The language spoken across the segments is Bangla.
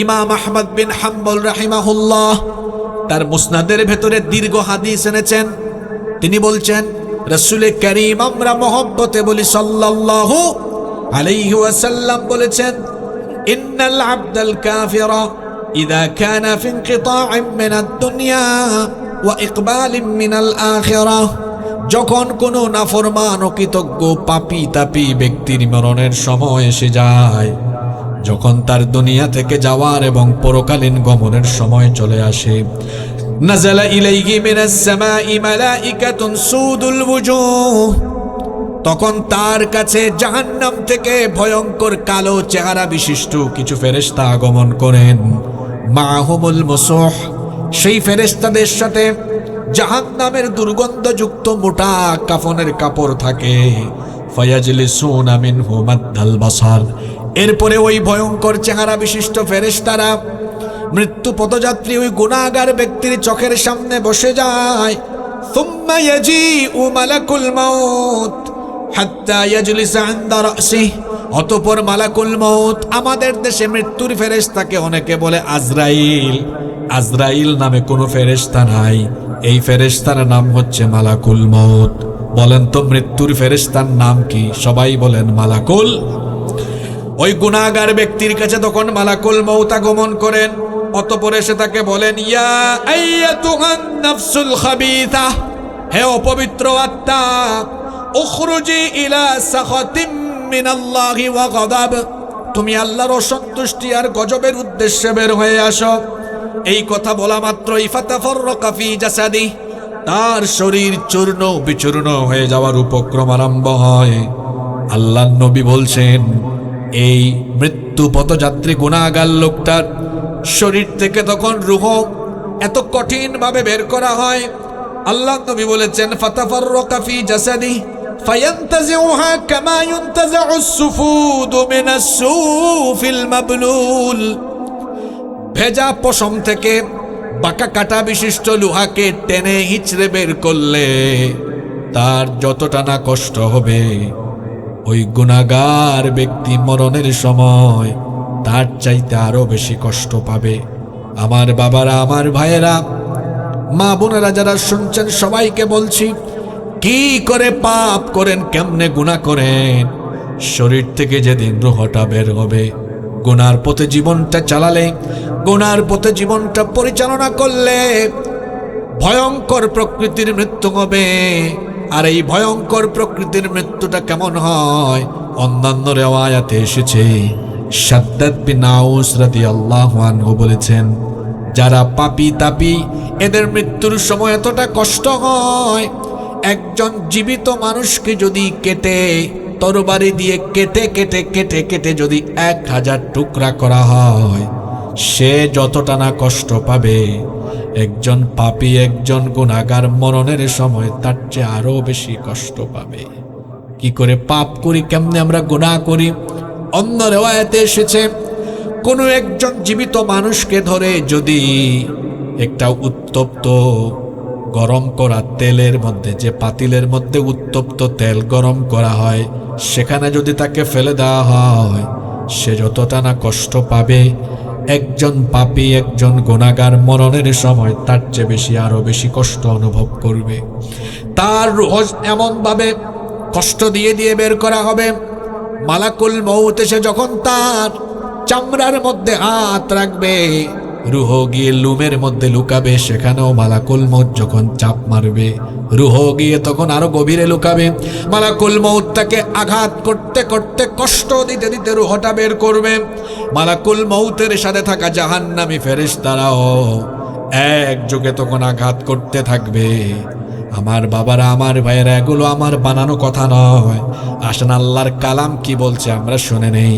ইমাম আহমদ বিন হাম্বল রাহিমাহুল্লাহ তার মুসনাদের ভেতরে দীর্ঘ হাদিস এনেছেন। তিনি বলছেন, রাসূল করিম আমরা মহব্বতে বলি সাল্লাল্লাহু আলাইহি ওয়াসাল্লাম বলেছেন, ইন্নাল আবদাল কাফিরা ইযা কানা ফি ইনকিতা'ইন মিনাদ দুনিয়া ওয়া ইকবালিন মিনাল আখিরাহ, যখন কোনো নাফরমান ও কৃতজ্ঞ পাপী তাপী ব্যক্তির মরণের সময় এসে যায়, যখন তার দুনিয়া থেকে যাওয়ার এবং পরকালীন গমনের সময় চলে আসে, নাযালা ইলাইহি মিনাস সামাই মালাইকাতুন সুদুল ওয়ুজুহ, তখন তার কাছে জাহান্নাম থেকে ভয়ঙ্কর কালো চেহারা বিশিষ্ট কিছু ফেরেশতা আগমন করেন। মাহুমুল মুসুহ, সেই ফেরেশতাদের সাথে জাহান্নামের দুর্গন্ধযুক্ত মোটা কাফনের কাপড় থাকে। ফায়াজলিসুনা মিনহু মাদ্দাল বাসার, এরপরে ওই ভয়ঙ্কর চেহারা বিশিষ্ট ফেরেশতারা মৃত্যু পথযাত্রী ওই গুনাহগার ব্যক্তির চোখের সামনে বসে যায়। সুম্মা ইয়াজিউ মালাকুল মাউত হাত্তা ইয়াজলিসা ইনদা রাসিহি, অতঃপর মালাকুল মউত, আমাদের দেশে মৃত্যুর ফেরেশতাকে অনেকে বলে আজরাইল। আজরাইল নামে কোনো ফেরেশতা নাই, এই ফেরেশতার নাম হচ্ছে মালাকুল মউত। বলেন তো মৃত্যুর ফেরেশতার নাম কি? সবাই বলেন মালাকুল। ওই গুনাহগার ব্যক্তির কাছে তখন মালাকুল মউত আগমন করেন, অতঃপর এসে তাকে বলেন, ইয়া আইয়াতুহান নাফসুল খাবিথা, হে অপবিত্র আত্মা, উখরুজি ইলা সাখাতিম মিনাল্লাহি ওয়া গাদাব, তুমি আল্লাহর অসন্তুষ্টি আর গজবের উদ্দেশ্যে বের হয়ে আসো। এই কথা বলা মাত্রই ফাতাফাররাকা ফি জাসাদি, তার শরীর চূর্ণ বিচূর্ণ হয়ে যাওয়ার উপক্রম আরম্ভ হয়। আল্লাহর নবী বলছেন, এই মৃত্যু পথযাত্রী গুনাহগার লোকটার শরীর থেকে তখন রূহ এত কঠিন ভাবে বের করা হয়। আল্লাহর নবী বলেছেন, ফাতাফাররাকা ফি জাসাদি ফায়ান্তাজিউহা কামা ইউনতাজিউস সুফুদু মিনাস সুফিল মাবলুল, ভেজা পশম থেকে বাঁকা কাটা বিশিষ্ট লোহাকে টেনে হিচড়ে বের করলে তার যতটা না কষ্ট হবে, ওই গুনাহগার ব্যক্তি মরণের সময় তার চাইতে আরো বেশি কষ্ট পাবে। আমার বাবারা, আমার ভাইয়েরা, মা বোনেরা যারা শুনছেন, সবাইকে বলছি, কি করে পাপ করেন, কেমনে গুনাহ করেন, শরীর থেকে যেদিন রূহটা বের হবে, গুনার পথে জীবনটা চালালে, গুনার পথে জীবনটা পরিচালনা করলে ভয়ঙ্কর প্রকৃতির মৃত্যু হবে। আর এই ভয়ঙ্কর প্রকৃতির মৃত্যুটা কেমন হয়? অন্যান্য রিওয়ায়াতে এসেছে, শাদ্দাদ বিন আউস রাদিয়াল্লাহু আনহু বলেছেন, যারা পাপী তাপী এদের মৃত্যুর সময় এতটা কষ্ট হয়, একজন জীবিত মানুষকে যদি কেটে তরবারি দিয়ে কেটে কেটে কেটে কেটে যদি 1000 টুকরা করা হয়, সে যতটা না কষ্ট পাবে, একজন পাপী একজন গুনাহগার মরণের সময় তার চেয়ে আরো বেশি কষ্ট পাবে। কি করে পাপ করি, কেমনে আমরা গুনাহ করি? অন্য রিওয়ায়াতে এসেছে, কোনো একজন জীবিত মানুষকে ধরে যদি একটা উত্তপ্ত গরম করা তেলের মধ্যে, যে পাতিলের মধ্যে উত্তপ্ত তেল গরম করা হয়, সেখানে যদি তাকে ফেলে দেওয়া হয়, সে যতটা না কষ্ট পাবে, একজন পাপী একজন গুনাহগার মরণের সময় তার চেয়ে বেশি আরো বেশি কষ্ট অনুভব করবে। তার রূহ এমন ভাবে কষ্ট দিয়ে দিয়ে বের করা হবে, মালাকুল মউত এসে যখন তার চামড়ার মধ্যে হাত রাখবে, রূহ গিয়ে লুমের মধ্যে লুকাবে, সেখানেও মালাকুল মউত যখন চাপ মারবে, রূহ গিয়ে তখন আরো গভীরে লুকাবে। মালাকুল মউত তাকে আঘাত করতে করতে কষ্ট দিতে দিতে রূহটা বের করবে। মালাকুল মউতের সাথে থাকা জাহান্নামী ফেরেশতারাও একযোগে তখন আঘাত করতে থাকবে। আমার বাবারা, আমার ভাইয়েরা, এগুলো আমার বানানো কথা নয়। আসেন আল্লাহর কালাম কি বলছে আমরা শুনে নেই।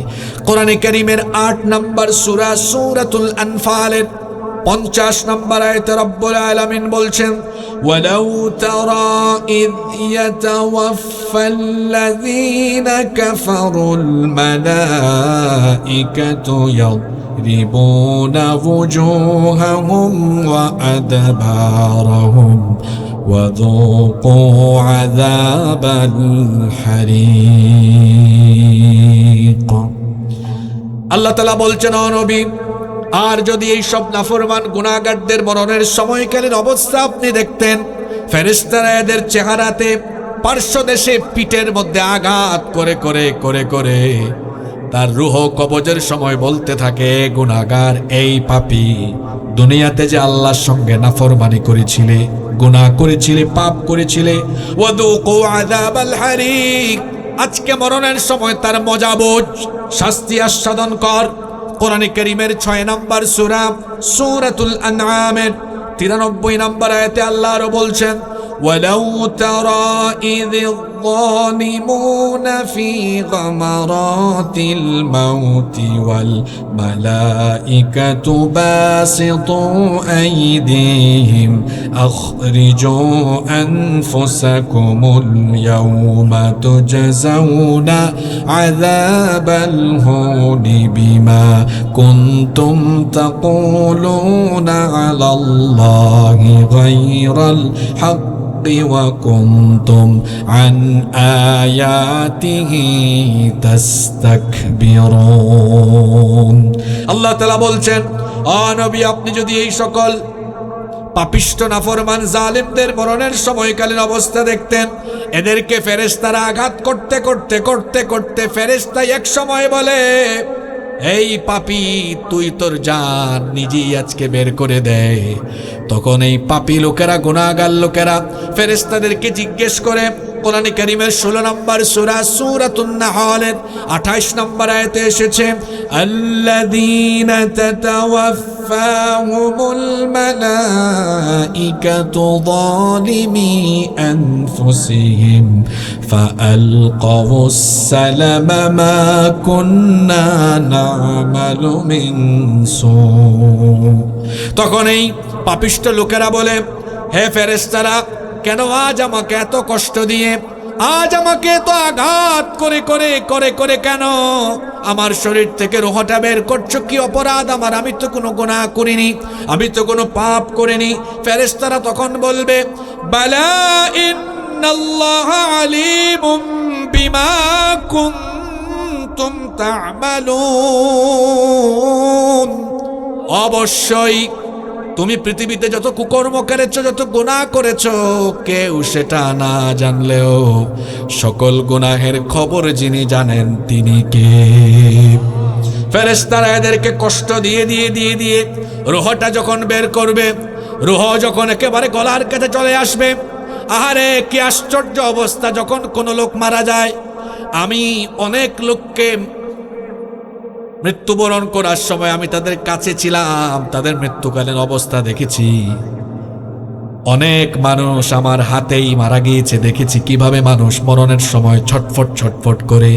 কোরআনে কারীমের 8 নম্বর সূরা সূরাতুল আনফালের 50 নম্বর আয়াতে রব্বুল আলামিন বলছেন, ওয়ালাউ তারা ইয ইয়াতাওয়াফাল্লাযীনা কাফারুল মালাইকাতু ইয়াদরিবুনা ওয়ুজুহাহুম ওয়া আদবারহুম وذوقوا عذاب الحريق। আল্লাহ তাআলা বলছেন, ও নবী, আর যদি এই সব নাফরমান গুনাহগারদের মরণের সময়কালীন অবস্থা আপনি দেখতেন, ফেরেশতারা এদের চেহারাতে পার্শ্বদেশে পিঠের মধ্যে আঘাত করে করে করে করে তার রূহ কবজের সময় বলতে থাকে, গুনাহগার এই পাপী, দুনিয়াতে যে আল্লাহর সঙ্গে নাফরমানি করেছিলে, গুনাহ করেছিলে, পাপ করেছিলে, ওয়াদুকু আযাবাল হারিক, আজকে মরণের সময় তার মজা বোঝ, শাস্তি আস্বাদন কর। কোরআনে কারীমের 6 নম্বর সূরা সূরাতুল আনআমের 93 নম্বর আয়াতে আল্লাহ আরো বলছেন, ওয়ালাউ তারা ইযিল যালিমুনা ফি গামারাতিল মাউতি ওয়াল মালাইকাতু বাসিতু আইদিহিম আখরিজু আনফুসাকুমুল ইয়াওমা তুজজাউনা আযাবাল হুনি বিমা কুনতুম তাকুলুনা আলাল্লাহি গায়রাল হক وكنتم عن آياته تستكبرون। আল্লাহ তাআলা বলছেন, ও নবী, আপনি যদি এই সকল পাপিষ্ঠ নাফরমান জালিমদের মরণের সময়কালীন অবস্থা দেখতেন, এদেরকে ফেরেশতারা আঘাত করতে করতে করতে করতে ফেরেশতা এক সময় বলে, এই পাপী, তুই তোর জান নিজেই আজকে বের করে দেয়। তখন এই পাপী লোকেরা, গুনাহগার লোকেরা ফেরেশতাদেরকে জিজ্ঞেস করে, কোরআনে কারীমের 16 নম্বর সূরা সূরাতুন নাহলের 28 নম্বর আয়াতে এসেছে, আল্লাযীনা তাতাওয়াফাহুমুল মালাইকাতু যালিমি আনফুসিহিম ফাআলকাউস সালামা মা কুন্না না'মালু মিন সু। তখন এই পাপিষ্ঠ লোকেরা বলে, হে ফেরেশতারা, কেন আজ আমাকে এত কষ্ট দিয়ে, আজ আমাকে এত আঘাত করে করে করে করে কেন আমার শরীর থেকে রুহটা বের করছো? কি অপরাধ আমার? আমি তো কোনো গুনাহ করিনি, আমি তো কোনো পাপ করিনি। ফেরেশতারা তখন বলবে, বালা ইন্নাল্লাহা আলিমুম বিমা কুনতুম তা'মালুন, অবশ্যই তুমি পৃথিবীতে যত কুকর্ম করেছো, যত গুনাহ করেছো, কেউ সেটা না জানলেও সকল গুনাহের খবর যিনি জানেন তিনি কে? ফেরেশতারা এদেরকে কষ্ট দিয়ে দিয়ে দিয়ে দিয়ে রুহটা যখন বের করবে, রুহ যখন একেবারে গলার কাছে চলে আসবে, আহারে কি আশ্চর্য অবস্থা! যখন কোনো লোক মারা যায়, আমি অনেক লোককে মৃত্যুবরণ করার সময় আমি তাদের কাছে ছিলাম, তাদের মৃত্যুকালীন অবস্থা দেখেছি। অনেক মানুষ আমার হাতেই মারা গিয়েছে, দেখেছি কিভাবে মানুষ মরণের সময় ছটফট ছটফট করে।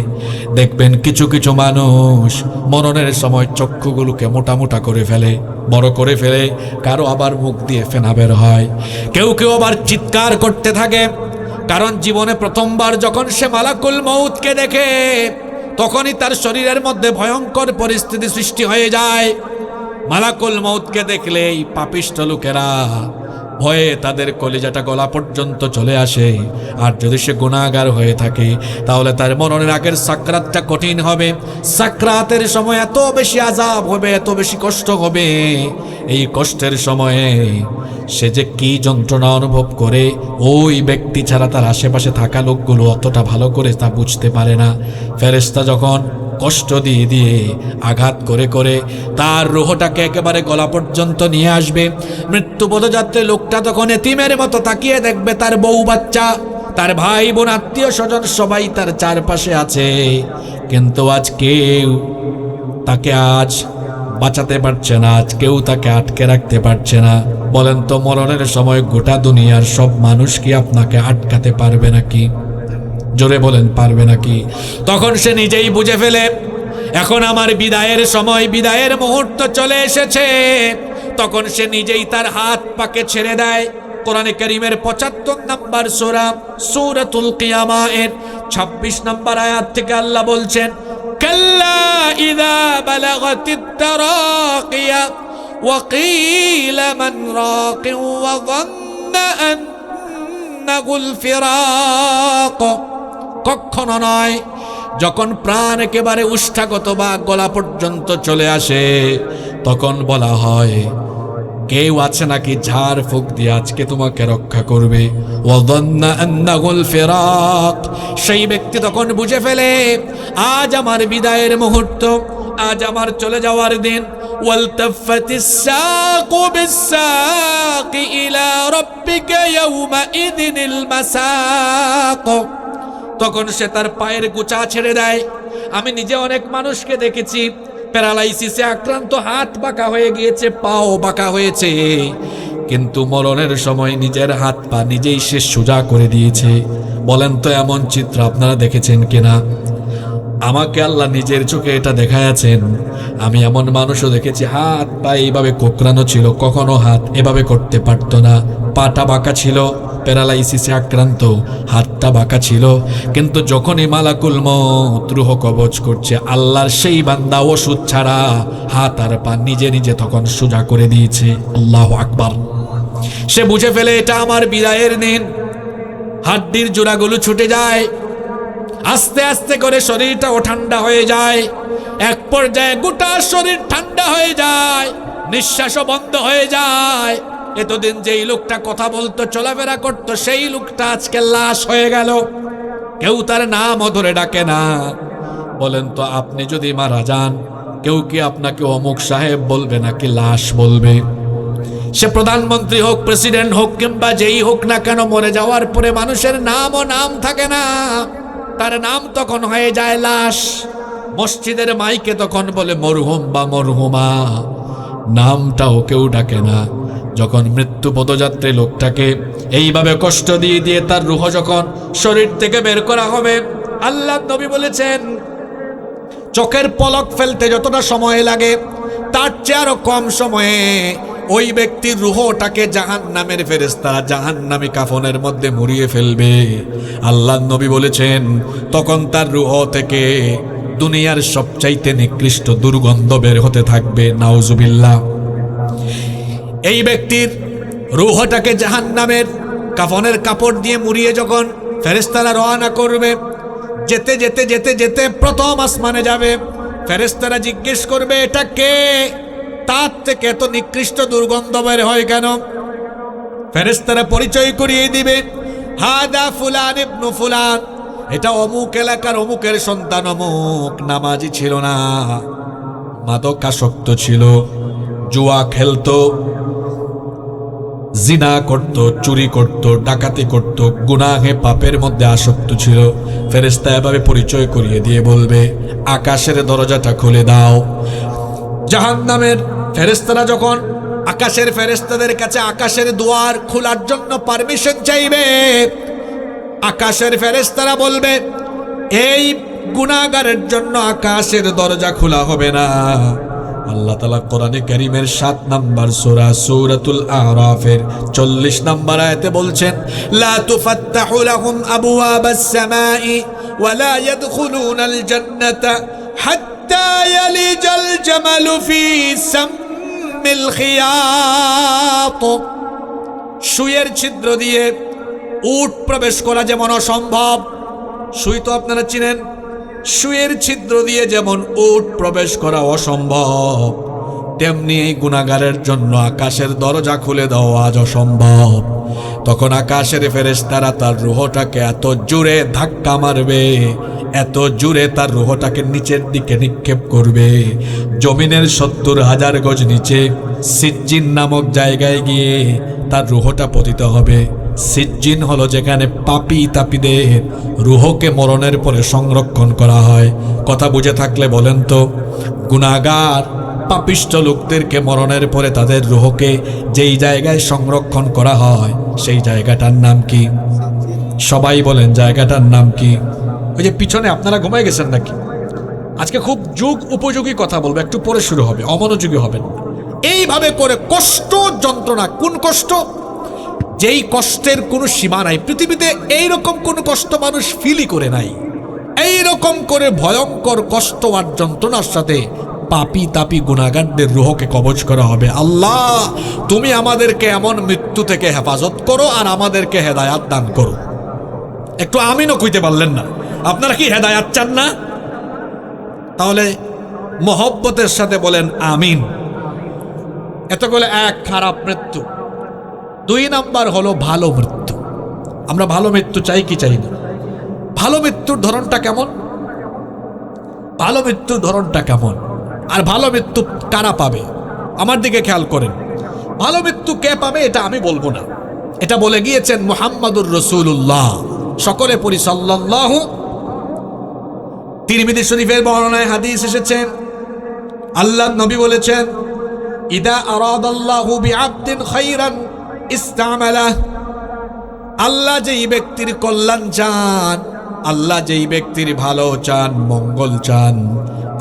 দেখবেন কিছু কিছু মানুষ মরণের সময় চক্ষুগুলোকে মোটা মোটা করে ফেলে, বড় করে ফেলে, কারো আবার মুখ দিয়ে ফেনা বের হয়, কেউ কেউ আবার চিৎকার করতে থাকে। কারণ জীবনে প্রথমবার যখন সে মালাকুল মউতকে দেখে, তখনই তার শরীরের মধ্যে ভয়ঙ্কর পরিস্থিতি সৃষ্টি হয়ে যায়। মালাকুল মউতকে দেখলেই পাপিষ্ঠ লোকেরা ভয়ে তাদের কলিজাটা গলা পর্যন্ত চলে আসে। আর যদি সে গুনাহগার হয়ে থাকে, তাহলে তার মরণের আগের সাকরাতটা কঠিন হবে। সাকরাতের সময় এত বেশি আযাব হবে, এত বেশি কষ্ট হবে, এই কষ্টের সময়ে সে যে কি যন্ত্রণা অনুভব করে, ওই ব্যক্তি ছাড়া তার আশেপাশে থাকা লোকগুলো অতটা ভালো করে তা বুঝতে পারে না। ফেরেশতা যখন কষ্ট দিয়ে দিয়ে আঘাত করে করে তার রুহটাকে একেবারে গলা পর্যন্ত নিয়ে আসবে, মৃত্যুপথযাত্রী লোকটা তখন এতিমের মতো তাকিয়ে দেখবে তার বউ বাচ্চা, তার ভাই বোন, আত্মীয় স্বজন সবাই তার চারপাশে আছে, কিন্তু আজ কেউ তাকে আজ বাঁচাতে পারছে না, আজ কেউ তাকে আটকে রাখতে পারছে না। বলেন তো, মরণের সময় গোটা দুনিয়ার সব মানুষ কি আপনাকে আটকাতে পারবে নাকি? জোরে বলেন, পারবে নাকি? তখন সে নিজেই বুঝে ফেলে, এখন আমার বিদায়ের সময়, বিদায়ের মুহূর্ত চলে এসেছে। তখন সে নিজেই তার হাত পাকে ছেড়ে দেয়। কোরআনে কারীমের 75 নম্বর সূরা সূরাতুল কিয়ামা এর 26 নম্বর আয়াত থেকে আল্লাহ বলছেন, কাল্লা ইযা বালাগাতিত তারাকিয়া ওয়া কিলা মান রাকি ওয়া যান্না আন্নাহুল ফিরাক। কখনো নয়, যখন প্রাণ একেবারে উষ্ঠাগত বা গলা পর্যন্ত চলে আসে, তখন বলা হয়, কেউ আছে নাকি ঝাড় ফুঁক দিয়ে আজকে তোমাকে রক্ষা করবে? ওয়াযান্না আন্নাহুল ফিরাক, সেই ব্যক্তি তখন বুঝে ফেলে আজ আমার বিদায়ের মুহূর্ত, আজ আমার চলে যাওয়ার দিন। ওয়ালতাফাতিস সাকু বিসসাক ইলা রাব্বিকা ইয়াওমাইযিনিল মাসাক, তখন সে তার পায়ের গোছা ছেড়ে দেয়। আমি নিজে অনেক মানুষকে দেখেছি প্যারালাইসিসে আক্রান্ত, হাত বাঁকা হয়ে গিয়েছে, পাও বাঁকা হয়েছে, কিন্তু মরণের সময় নিজের হাত পা নিজেই সে সোজা করে দিয়েছে। বলেন তো এমন চিত্র আপনারা দেখেছেন কিনা? আমাকে আল্লাহ নিজের চোখে এটা দেখায়াছেন। আমি এমন মানুষও দেখেছি হাত পা এইভাবে কোকড়ানো ছিল, কখনো হাত এভাবে করতে পারতো না, পাটা বাঁকা ছিল, প্যারালাইসিসে আক্রান্ত, হাতটা বাঁকা ছিল, কিন্তু যখনই মালাকুল মউত রূহ কবজ করছে, আল্লাহর সেই বান্দা ওষুধ ছাড়া হাত আর পা নিজে নিজে তখন সোজা করে দিয়েছে। আল্লাহু আকবার। সে বুঝে ফেলে এটা আমার বিদায়ের দিন। হাড্ডির জোড়াগুলো ছুটে যায়, আস্তে আস্তে করে শরীরটাও ঠান্ডা হয়ে যায়, এক পর্যায়ে গোটা শরীর ঠান্ডা হয়ে যায়, নিঃশ্বাসও বন্ধ হয়ে যায়। এতদিন যেই লোকটা কথা বলতো, চলাফেরা করতো, সেই লোকটা আজকে লাশ হয়ে গেল, কেউ তার নামও ধরে ডাকে না। বলেন তো আপনি যদি মারা যান, কেউ কি আপনাকে অমুক সাহেব বলবে নাকি লাশ বলবে? সে প্রধানমন্ত্রী হোক, প্রেসিডেন্ট হোক, কিংবা যেই হোক না কেন, মরে যাওয়ার পরে মানুষের নামও নাম থাকে না, তার নাম তখন হয়ে যায় লাশ। মসজিদের মাইকে তখন বলে মরহুম বা মরহুমা, নামটাও কেউ ডাকে না। যখন মৃত্যু পদযাত্রী লোকটাকে এইভাবে কষ্ট দিয়ে দিয়ে তার রূহ যখন শরীর থেকে বের করা হবে, আল্লাহ নবী বলেছেন চোখের পলক ফেলতে যতটা সময় লাগে, তার চেয়ে আরো কম সময়ে ওই ব্যক্তির রূহটাকে জাহান্নামের ফেরেশতারা জাহান্নামী কাফনের মধ্যে মুড়িয়ে ফেলবে। আল্লাহ নবী বলেছেন তখন তার রূহ থেকে দুনিয়ার সবচাইতে নিকৃষ্ট দুর্গন্ধ বের হতে থাকবে। নাউজুবিল্লাহ। এই ব্যক্তির রূহটাকে জাহান্নামের কাফনের কাপড় দিয়ে মুড়িয়ে যখন ফেরেশতারা রওনা করবে, যেতে যেতে যেতে যেতে প্রথম আসমানে যাবে। ফেরেশতারা জিজ্ঞেস করবে এটা কে? তার থেকে এত নিকৃষ্ট দুর্গন্ধ বের হয় কেন? ফেরেশতারা পরিচয় করিয়ে দিবে, হাদা ফুলান ইবনু ফুলান, এটা অমুক এলাকার অমুকের সন্তান, অমুক নামাজি ছিল না, মাদকাসক্ত ছিল, জুয়া খেলতো, জিনা করত, চুরি করত, ডাকাতি করত, গুনাহে পাপের মধ্যে আসক্ত ছিল। ফেরেশতা এভাবে পরিচয় করিয়ে দিয়ে বলবে আকাশের দরজাটা খুলে দাও। জাহান্নামের ফেরেশতারা যখন আকাশের ফেরেশতাদের কাছে আকাশের দুয়ার খোলার জন্য পারমিশন চাইবে, আকাশের ফেরেশতারা বলবে এই গুনাহগারের জন্য আকাশের দরজা খোলা হবে না। আল্লাহ তাআলা কোরআনে কারীমের 7 নম্বর সূরা সূরাতুল আরাফের 40 নম্বর আয়াতে বলছেন, লা তুফাত্তাহু লাহুম আবওয়াবাস সামাই ওয়া লা ইয়াদখুলুনাল জান্নাতা হাত্তা ইয়ালিজাল জামালু ফি সাম্মিল খিয়াত। সুইয়ের ছিদ্র দিয়ে উট প্রবেশ করা যেমন অসম্ভব, সুই তো আপনারা চিনেন, সুইয়ের ছিদ্র দিয়ে যেমন উট প্রবেশ করা অসম্ভব, তেমনি এই গুনাহগারের জন্য আকাশের দরজা খুলে দেওয়া আজ অসম্ভব। তখন আকাশের ফেরেশতারা তার রূহটাকে এত জোরে ধাক্কা মারবে, এত জোরে তার রূহটাকে নিচের দিকে নিক্ষেপ করবে, জমিনের 70,000 গজ নিচে সিজ্জিন নামক জায়গায় গিয়ে তার রূহটা পতিত হবে। সিজ্জিন হলো যেখানে পাপী তাপীদের রূহকে মরণের পরে সংরক্ষণ করা হয়। কথা বুঝে থাকলে বলেন তো, গুনাহগার পাপিষ্ঠ লোকদেরকে মরণের পরে তাদের রূহকে যেই জায়গায় সংরক্ষণ করা হয় সেই জায়গাটার নাম কি? সবাই বলেন জায়গাটার নাম কি? ওই যে পিছনে আপনারা ঘুমায় গেছেন নাকি? আজকে খুব যুগ উপযোগী কথা বলবো, একটু পরে শুরু হবে, অমনোযোগী হবেন। এইভাবে করে কষ্ট যন্ত্রণা, কোন কষ্ট? যেই কষ্টের কোনো সীমা নাই পৃথিবীতে, এইরকম কোন কষ্ট মানুষ ফিলই করে নাই। এইরকম করে ভয়ঙ্কর কষ্ট আর যন্ত্রণার সাথে পাপী তাপী গুনাহগারদের রূহকে কবজ করা হবে। আল্লাহ তুমি আমাদেরকে এমন মৃত্যু থেকে হেফাজত করো আর আমাদেরকে হেদায়াত দান করো। একটু আমিনও কইতে পারলেন না। আপনারা কি হেদায়াত চান না? তাহলে মহব্বতের সাথে বলেন আমিন। এতগুলো এক খারাপ মৃত্যু। 2 নাম্বার হলো ভালো মৃত্যু। আমরা ভালো মৃত্যু চাই কি চাই না? ভালো মৃত্যুর ধরনটা কেমন? ভালো মৃত্যুর ধরনটা কেমন? আর ভালো মৃত্যু কারা পাবে? আমার দিকে খেয়াল করেন। ভালো মৃত্যু কে পাবে এটা আমি বলবো না, এটা বলে গিয়েছেন মুহাম্মাদুর রাসূলুল্লাহ। সকলে পড়ি সাল্লাল্লাহু। তিরমিজি শরীফের বর্ণনায় হাদিস এসেছে, আল্লাহর নবী বলেছেন, ইদা আরাদাল্লাহু বিআবদিন খায়রান ইস্তামালাহ। আল্লাহ যেই ব্যক্তির কল্যাণ চান, আল্লাহ যেই ব্যক্তির ভালো চান, মঙ্গল চান,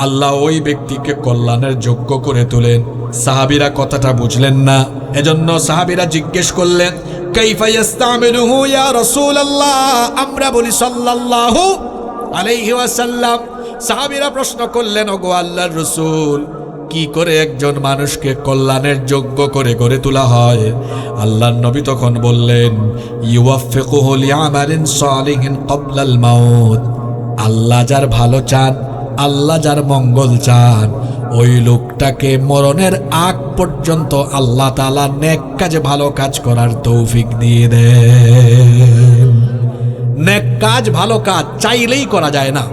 আল্লাহ ওই ব্যক্তিকে কল্যাণের যোগ্য করে তোলেন। সাহাবীরা কথাটা বুঝলেন না, এজন্য সাহাবীরা জিজ্ঞেস করলেন, কাইফা ইস্তামিলুহু ইয়া রাসূলুল্লাহ? আমরা বলি সাল্লাল্লাহু আলাইহি ওয়াসাল্লাম। সাহাবীরা প্রশ্ন করলেন, ওগো আল্লাহর রাসূল, কি করে একজন মানুষকে কল্যাণের যোগ্য করে গড়ে তোলা হয়? আল্লাহর নবী তখন বললেন, ইউওয়াফিকুহু লিআমালিন সালিহিন ক্বাবলাল মাউত। আল্লাহ যার ভালো চান, আল্লাহ যার মঙ্গল চান, ওই লোকটাকে মরণের আগ পর্যন্ত আল্লাহ তাআলা নেক কাজে ভালো কাজ করার তৌফিক দিয়ে দেন। নেক কাজ, ভালো কাজ চাইলেই করা যায় না,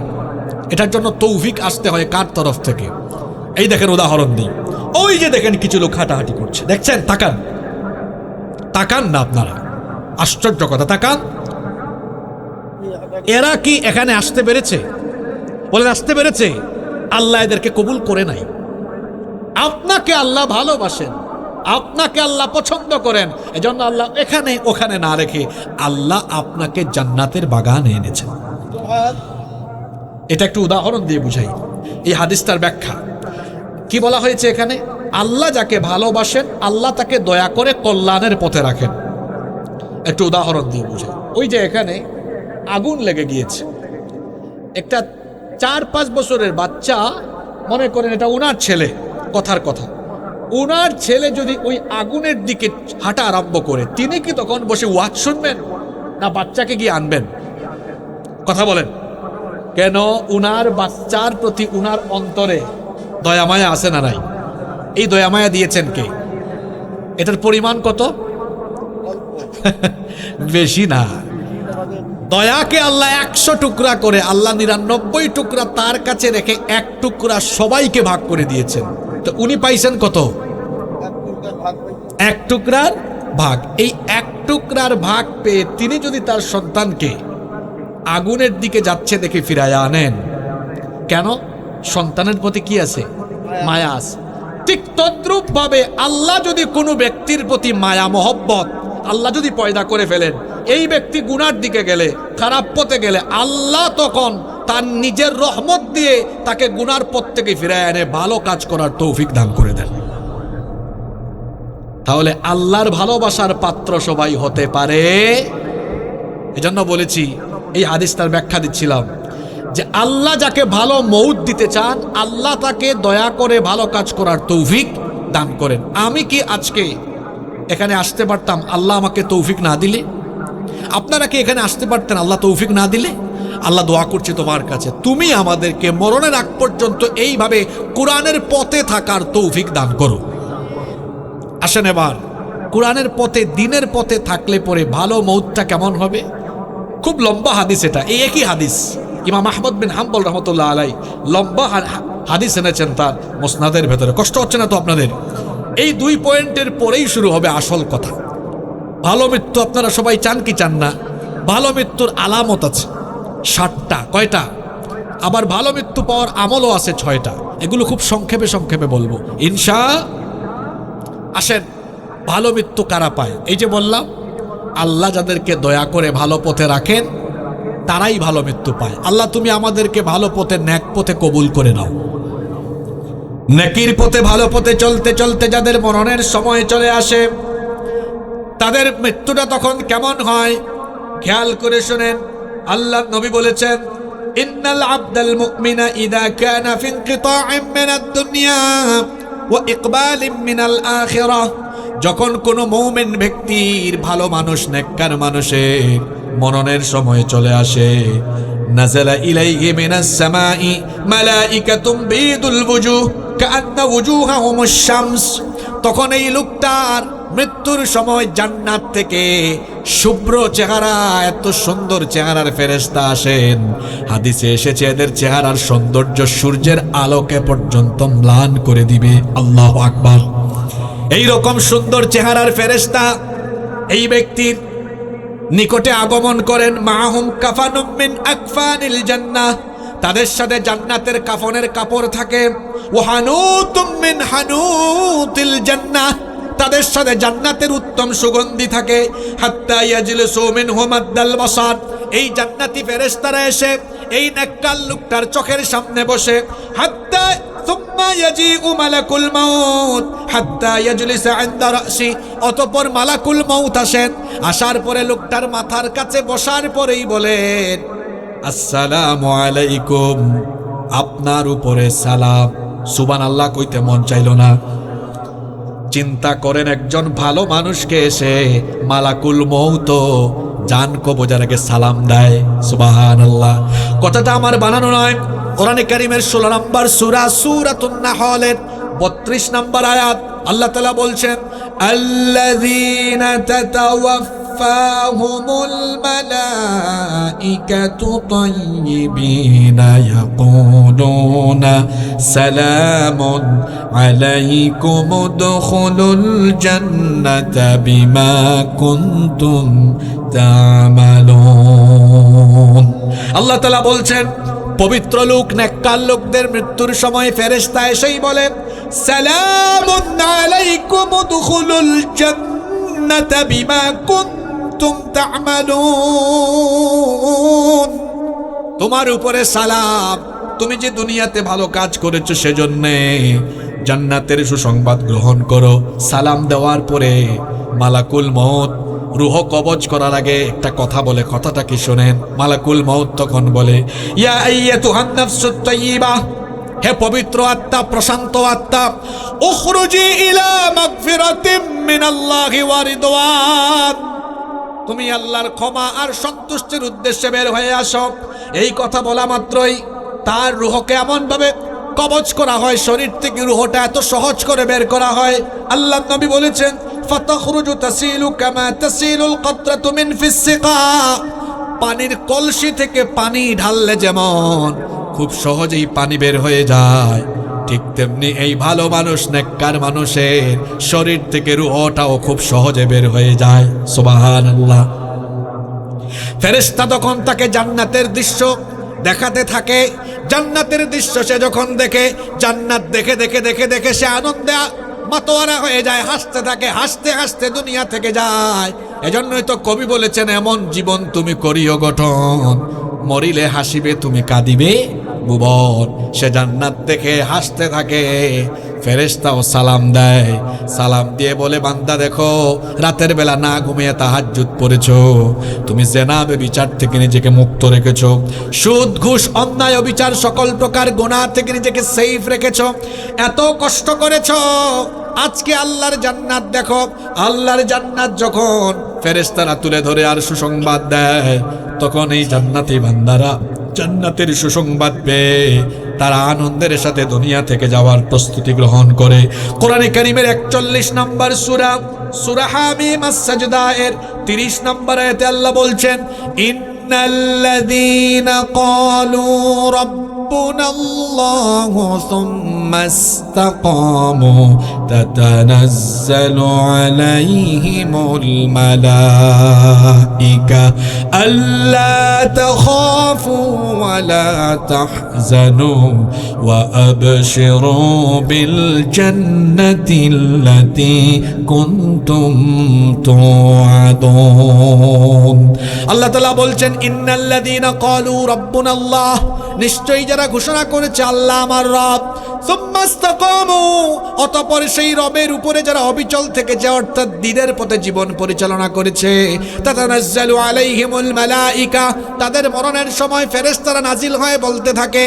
এটার জন্য তৌফিক আসতে হয় কার তরফ থেকে? এই দেখেন উদাহরণ দিই, ওই যে দেখেন কিছু লোক হাঁটাহাঁটি করছে, দেখছেন? তাকান, তাকান না আপনারা, আশ্চর্য কথা, তাকান। এরা কি এখানে আসতে পেরেছে? বলেন আসতে পেরেছে? আল্লাহ এদেরকে কবুল করে নাই। আপনাকে আল্লাহ ভালোবাসেন, আপনাকে আল্লাহ পছন্দ করেন, এজন্য আল্লাহ এখানে ওখানে না রেখে আল্লাহ আপনাকে জান্নাতের বাগানে এনেছেন। এটা একটু উদাহরণ দিয়ে বুঝাই। এই হাদিসটার ব্যাখ্যা কি বলা হয়েছে এখানে? আল্লাহ যাকে ভালোবাসেন, আল্লাহ তাকে দয়া করে কল্যাণের পথে রাখেন। একটু উদাহরণ দিয়ে বুঝাই। ওই যে এখানে আগুন লেগে গিয়েছে, একটা 4-5 বছরের বাচ্চা, মনে করেন এটা উনার ছেলে, কথার কথা, উনার ছেলে যদি ওই আগুনের দিকে হাঁটা আরম্ভ করে, তিনি কি তখন বসে ওয়াজ শুনবেন, না বাচ্চাকে গিয়ে আনবেন? কথা বলেন। কেন? উনার বাচ্চার প্রতি উনার অন্তরে দয়ামায়া আছে না নাই? এই দয়ামায়া দিয়েছেন কে? এটার পরিমাণ কত? বেশি না। দয়াকে আল্লাহ 100 টুকরা করে, আল্লাহ 99 টুকরা তার কাছে রেখে 1 টুকরা সবাইকে ভাগ করে দিয়েছেন। তো উনি পাইছেন কত? 1 টুকরার ভাগ। এই 1 টুকরার ভাগ পেয়ে তিনি যদি তার সন্তানকে আগুনের দিকে যাচ্ছে দেখে ফিরায়া আনেন, কেন? সন্তানের প্রতি কি আছে? মায়া আছে। ঠিক তদ্রূপ ভাবে আল্লাহ যদি কোনো ব্যক্তির প্রতি মায়া মহব্বত আল্লাহ যদি পয়দা করে ফেলেন, এই ব্যক্তি গুনার দিকে গেলে, খারাপ পথে গেলে, আল্লাহ তখন তার নিজের রহমত দিয়ে তাকে গুনার পথ থেকে ফিরায় এনে ভালো কাজ করার তৌফিক দান করে দেন। তাহলে আল্লাহর ভালোবাসার পাত্র সবাই হতে পারে। এজন্য বলেছি, এই হাদিসটার ব্যাখ্যা দিচ্ছিলাম যে আল্লাহ যাকে ভালো মৌত দিতে চান, আল্লাহ তাকে দয়া করে ভালো কাজ করার তৌফিক দান করেন। আমি কি আজকে এখানে আসতে পারতাম আল্লাহ আমাকে তৌফিক না দিলে? আপনারা কি এখানে আসতে পারতেন আল্লাহ তৌফিক না দিলে? আল্লাহ দোয়া করছে তোমার কাছে, তুমি আমাদেরকে মরণের আগ পর্যন্ত এইভাবে কোরআনের পথে থাকার তৌফিক দান করো। আসেন এবার, কোরআনের পথে, দিনের পথে থাকলে পরে ভালো মৌতটা কেমন হবে? খুব লম্বা হাদিস এটা, এই একই হাদিস ইমাম আহমদ বিন হাম্বল রহমতুল্লাহ আলাই লম্বা হাদিস এনেছেন তার মুসনাদের ভেতরে। কষ্ট হচ্ছে না তো আপনাদের? এই 2 পয়েন্টের পরেই শুরু হবে আসল কথা। ভালো মৃত্যু আপনারা সবাই চান কি চান না? ভালো মৃত্যুর আলামত আছে 7টা। কয়টা? আবার ভালো মৃত্যু পাওয়ার আমলও আছে 6টা। এগুলো খুব সংক্ষেপে সংক্ষেপে বলবো ইনশা। আসেন, ভালো মৃত্যু কারা পায়? এই যে বললাম, আল্লাহ যাদেরকে দয়া করে ভালো পথে রাখেন তারাই ভালো মৃত্যু পায়। আল্লাহ তুমি আমাদেরকে ভালো পথে, ন্যাক পথে কবুল করে নাও। নেকির পথে, ভালো পথে চলতে চলতে যাদের মরণের সময় চলে আসে, তাদের মৃত্যুটা তখন কেমন হয় খেয়াল করে শুনেন। আল্লাহ নবী বলেছেন, ইন্নাল আবদাল মুমিনা ইযা কানা ফি ইনকিতাইম মিনাদ দুনিয়া ওয়া ইকবালিম মিনাল আখিরাহ। যখন কোনো মুমিন ব্যক্তির, ভালো মানুষ, নেককার মানুষের মরণের সময় চলে আসে, নাযালা ইলাইহি মিনাস সামাই মালাইকাতুম বিদুল ওয়ুজুহ কাআন্না ওয়ুজুহাহুমুশ শামস। তখন এই লোকটার মৃত্যুর সময় জান্নাত থেকে শুভ্র চেহারা, এত সুন্দর চেহারার ফেরেশতা আসেন। হাদিসে এসেছে এদের চেহারার সৌন্দর্য সূর্যের আলোকে পর্যন্ত ম্লান করে দিবে। আল্লাহু আকবার। এই রকম সুন্দর চেহারার ফেরেশতা এই ব্যক্তির নিকটে আগমন করেন। মাহুম কাফানুম মিন আকফানিল জান্নাহ, তাদের সাথে জান্নাতের কাফনের কাপড় থাকে। ওয়াহানুতুম মিন হানুতিল জান্নাহ, তাদের সাথে জান্নাতের উত্তম সুগন্ধি থাকে। হাত্তা ইয়াজলিসু মিনহুম আদাল বাসার, এই জান্নাতি ফেরেশতারা এসে এই নেককার লোকটার চোখের সামনে বসে। হাত্তা সুম্মা ইয়াজিউ মালাকুল মাউত হাত্তা ইয়াজলিসা ইনদা রাসি, অতঃপর মালাকুল মাউত আসেন। আসার পরে লোকটার মাথার কাছে বসার পরেই বলেন, আসসালামু আলাইকুম, আপনার উপরে সালাম। সুবহানাল্লাহ কইতে মন চাইল না। চিন্তা করেন, একজন ভালো মানুষকে এসে মালাকুল মউত জান কবজার আগে সালাম দেয়। সুবহানাল্লাহ। কথাটা আমার বানানো নয়, কোরআনে কারীমের 16 নম্বর সূরা সূরাতুন নাহলের 32 নম্বর আয়াত আল্লাহ তাআলা বলছেন, আল্লাযীনা তাতাওয়াফাহুমুল মালাইকাতু তাইয়্যিবিনা ইয়াকুলুনা সালামুন আলাইকুম উদখুলুল জান্নাতা বিমা কুনতুম তা'মালুন। আল্লাহ তাআলা বলছেন, পবিত্র লোক নেককার লোকদের মৃত্যুর সময় ফেরেশতা এসেই বলে, সালামুন আলাইকুম উদখুলুল জান্নাতা বিমা কুনতুম তা'মালুন। তোমার উপরে সালাম, তুমি যে দুনিয়াতে ভালো কাজ করেছো সেজন্য জান্নাতের সুসংবাদ গ্রহণ করো। সালাম দেওয়ার পরে মালাকুল মউত রূহ কবজ করার আগে একটা কথা বলে, কথাটা কি শোনেন। মালাকুল মউত তখন বলে, ইয়া আইয়াতুহান নাফসুত তাইয়্যিবা, হে পবিত্র আত্মা, প্রশান্ত আত্মা, উখরুজি ইলা মাগফিরাতিম মিনাল্লাহি ওয়া রিদওয়ান, তুমি আল্লাহর ক্ষমা আর সন্তুষ্টির উদ্দেশ্যে বের হয়ে আসো। এই কথা বলা মাত্রই তার রূহকে এমন ভাবে কবজ করা হয়, শরীর থেকে রূহটা এত সহজ করে বের করা হয়। আল্লাহর নবী বলেছেন, ফাতাখরুজু তাসিলু কামা তাসিলুল কাতরাতু মিন ফিস সিকা, পানির কলসি থেকে পানি ঢাললে যেমন খুব সহজেই পানি বের হয়ে যায়, ঠিক তেমনি এই ভালো মানুষ নেককার মানুষের শরীর থেকে রূহটাও খুব সহজে বের হয়ে যায়। সুবহানাল্লাহ। ফেরেশতা তখন তাকে জান্নাতের দৃশ্য দেখাতে থাকে। জান্নাতের দৃশ্য সে যখন দেখে, জান্নাত দেখে দেখে দেখে দেখে সে আনন্দে মাতোয়ারা হয়ে যায়, হাসতে থাকে, হাসতে হাসতে দুনিয়া থেকে যায়। এজন্যই তো কবি বলেছেন, এমন জীবন তুমি করিও গঠন, মরিলে হাসিবে তুমি কাঁদিবে ভুবন। সে জান্নাত দেখে হাসতে থাকে। ফেরেশতাও সালাম দেয়, সালাম দিয়ে বলে, বান্দা দেখো, রাতের বেলা না ঘুমিয়ে তাহাজ্জুদ পড়েছো, তুমি জেনা ব্যভিচার থেকে নিজেকে মুক্ত রেখেছো, সুদ ঘুষ অন্যায় অবিচার সকল প্রকার গুনাহ থেকে নিজেকে সেফ রেখেছো, এত কষ্ট করেছো, আজকে আল্লাহর জান্নাত দেখো। আল্লাহর জান্নাত যখন ফেরেশতারা তুলে ধরে আর সুসংবাদ দেয়, তখন এই জান্নাতি বান্দারা জান্নাতের সুসংবাদ পেয়ে তারা আনন্দের সাথে দুনিয়া থেকে যাওয়ার প্রস্তুতি গ্রহণ করে। কোরআনে কারীমের 41 নম্বর সূরা সূরা হামিম আস-সাজদা এর 30 নম্বর আয়াতে আল্লাহ বলছেন, ইন্নাল্লাযীনা ক্বালু রাব্বুনাল্লাহু সুম্মা ইসতাকামু তাতানাজ্জালু আলাইহিমুল মালাইকা আল্লা তাখাফু ওয়া লা তাহজানু ওয়া আবশিরু বিল জান্নাতিল্লাতী কুনতুম তুআদুন। আল্লাহ তাআলা বলছেন, ইন্নাল্লাযীনা ক্বালু রাব্বুনাল্লাহ, নিশ্চয়ই যারা ঘোষণা করেছে আল্লাহ আমার রব, সুম্মা ইসতাকামু, অতঃপর সেই রবের উপরে যারা অবিচল থেকেছে, অর্থাৎ দ্বীনের পথে জীবন পরিচালনা করেছে, তাতানাজ্জালু আলাইহিমুল মালাইকা, তাদের মরণের সময় ফেরেশতারা নাজিল হয়ে বলতে থাকে,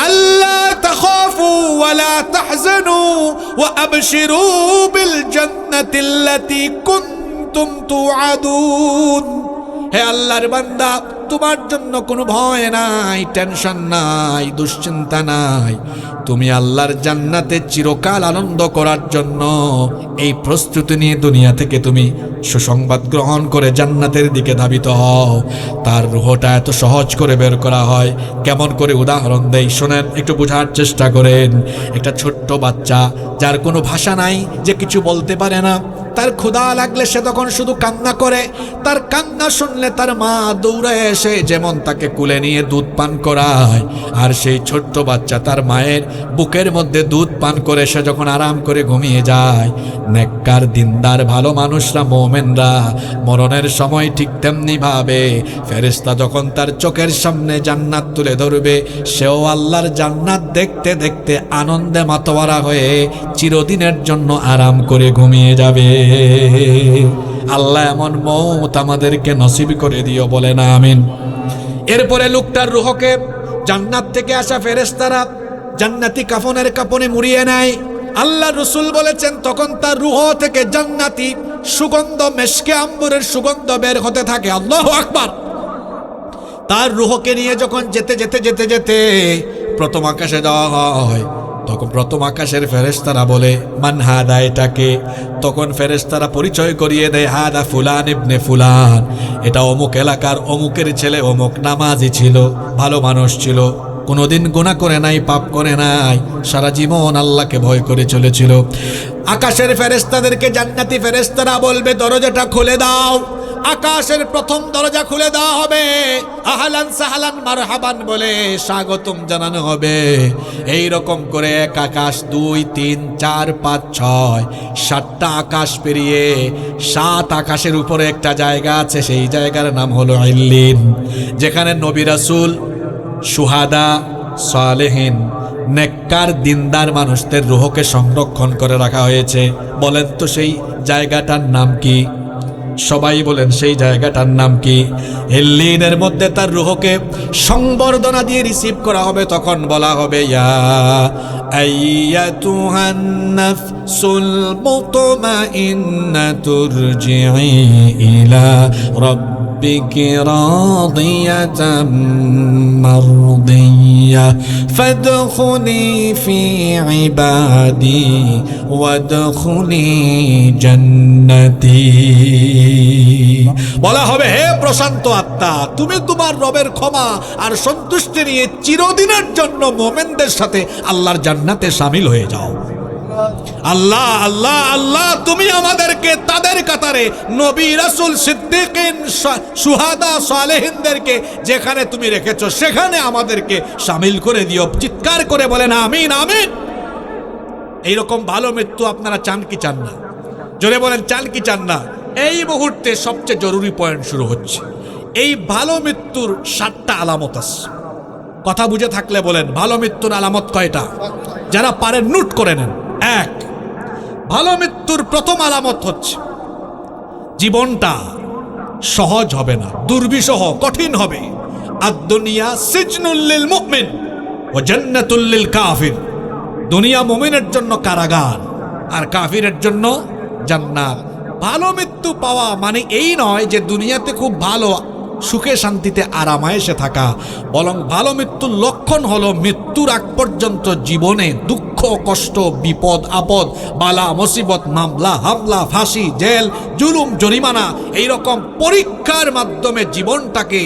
আল্লা তাখাফু ওয়া লা তাহজানু ওয়া আবশিরু বিল জান্নাতিল্লাতী কুনতুম তুআদুন। হে আল্লাহর বান্দা, তোমার জন্য কোনো ভয় নাই, টেনশন নাই, দুশ্চিন্তা নাই। তুমি আল্লাহর জান্নাতে চিরকাল আনন্দ করার জন্য এই প্রস্তুতি নিয়ে দুনিয়া থেকে তুমি সুসংবাদ গ্রহণ করে জান্নাতের দিকে ধাবিত হও। তার রূহটা এত সহজ করে বের করা হয় কেমন করে? উদাহরণ দেই, শোনেন, একটু বোঝার চেষ্টা করেন। একটা ছোট্ট বাচ্চা যার কোনো ভাষা নাই, যে কিছু বলতে পারে না, তার ক্ষুধা লাগলে সে তখন শুধু কান্না করে। তার কান্না শুনলে তার মা দৌড়ে এসে যেমন তাকে কুলে নিয়ে দুধ পান করায়, আর সেই ছোট্ট বাচ্চা তার মায়ের বুকের মধ্যে দুধ পান করে সে যখন আরাম করে ঘুমিয়ে যায়, নেককার দিনদার ভালো মানুষরা, মুমিনরা মরণের সময় ঠিক তেমনি ভাবে ফেরেশতা যখন তার চোখের সামনে জান্নাত তুলে ধরবে, সেও আল্লাহর জান্নাত দেখতে দেখতে আনন্দে মাতোয়ারা হয়ে চিরদিনের জন্য আরাম করে ঘুমিয়ে যাবে। আল্লাহ এমন মওত আমাদেরকে নসিব করে দিও, বলেন আমিন। এরপরে লোকটার রূহকে জান্নাত থেকে আসা ফেরেশতারা জান্নাতি কাফনের কাপনে মুড়িয়ে নেয়। আল্লাহ রসুল বলেছেন তখন তার রূহ থেকে জান্নাতি সুগন্ধ, মেশকে আম্বরের সুগন্ধ বের হতে থাকে। আল্লাহু আকবার। তার রূহকে নিয়ে যখন যেতে যেতে যেতে যেতে প্রথম আকাশে যাওয়া হয়, তখন প্রথম আকাশের ফেরেশতারা বলে, মান হাদা, এটাকে? তখন ফেরেশতারা পরিচয় করিয়ে দেয়, হাদা ফুলান ইবনে ফুলান, এটা অমুক এলাকার অমুকের ছেলে, অমুক নামাজি ছিল, ভালো মানুষ ছিল, কোনোদিন গুনাহ করে নাই, পাপ করে নাই, সারা জীবন আল্লাহকে ভয় করে চলেছিল। আকাশের ফেরেশতাদেরকে জান্নাতি ফেরেশতারা বলবে, দরজাটা খুলে দাও। আকাশের প্রথম দরজা খুলে দেওয়া হবে, আহলান সাহলান মারহাবান বলে স্বাগতম জানানো হবে। এই রকম করে এক আকাশ, 2, 3, 4, 5, 6, 7টা আকাশ পেরিয়ে 7 আকাশের উপরে একটা জায়গা আছে, সেই জায়গার নাম হলো ইল্লিন, যেখানে নবী রাসূল, শুহাদা, সালেহিন, নেককার দিনদার মানুষদের রূহকে সংরক্ষণ করে রাখা হয়েছে। বলেন তো সেই জায়গাটার নাম কি? সবাই বলেন সেই জায়গাটার নাম কি? ইল্লিনের মধ্যে তার রূহকে সংবর্ধনা দিয়ে রিসিভ করা হবে। তখন বলা হবে, ইয়া আইয়াতুহান নাফসুল মুতমাইন্নাতুর রজিই ইলা রাব্বিকি রাদিয়াতাম মারদিয়া ফাদখুলি ফি ইবাদি ওয়াদখুলি জান্নাতি। বলা হবে, হে প্রশান্ত আত্মা, তুমি তোমার রবের ক্ষমা আর সন্তুষ্টি নিয়ে চিরদিনের জন্য মুমিনদের সাথে আল্লাহর জান্নাতে শামিল হয়ে যাও। আল্লাহ আল্লাহ আল্লাহ, তুমি আমাদেরকে তাদের কাতারে নবী রাসূল সিদ্দিকিন শুহাদা সালেহিনদেরকে যেখানে তুমি রেখেছো সেখানে আমাদেরকে শামিল করে দিও। চিৎকার করে বলেন আমিন আমিন। এইরকম ভালো মৃত্যু আপনারা চান কি চান না? জোরে বলেন, চান কি চান না? এই মুহূর্তে সবচেয়ে জরুরি পয়েন্ট শুরু হচ্ছে। এই ভালো মৃত্যুর 7টা আলামত আছে। কথা বুঝে থাকলে বলেন, ভালো মৃত্যুর আলামত কয়টা? যারা পারেন নোট করে নেন। 1, ভালো মৃত্যুর প্রথম আলামত হচ্ছে জীবনটা সহজ হবে না, দুর্বিষহ, কঠিন হবে। আদ-দুনিয়া সিজনুল লিল মুমিন ওয়া জান্নাতুল লিল কাফির। দুনিয়া মুমিনের জন্য কারাগার আর কাফিরের জন্য জান্নাত। ভালো মৃত্যু পাওয়া মানে এই নয় যে দুনিয়াতে খুব ভালো সুখে শান্তিতে আরামায়েশে থাকা, বরং ভালো মৃত্যুর লক্ষণ হলো মৃত্যুর আগ পর্যন্ত জীবনে দুঃখ, কষ্ট, বিপদ, আপদ, বালা, মুসিবত, মামলা, হামলা, ফাঁসি, জেল, জুলুম, জরিমানা, এইরকম পরীক্ষার মাধ্যমে জীবনটাকে,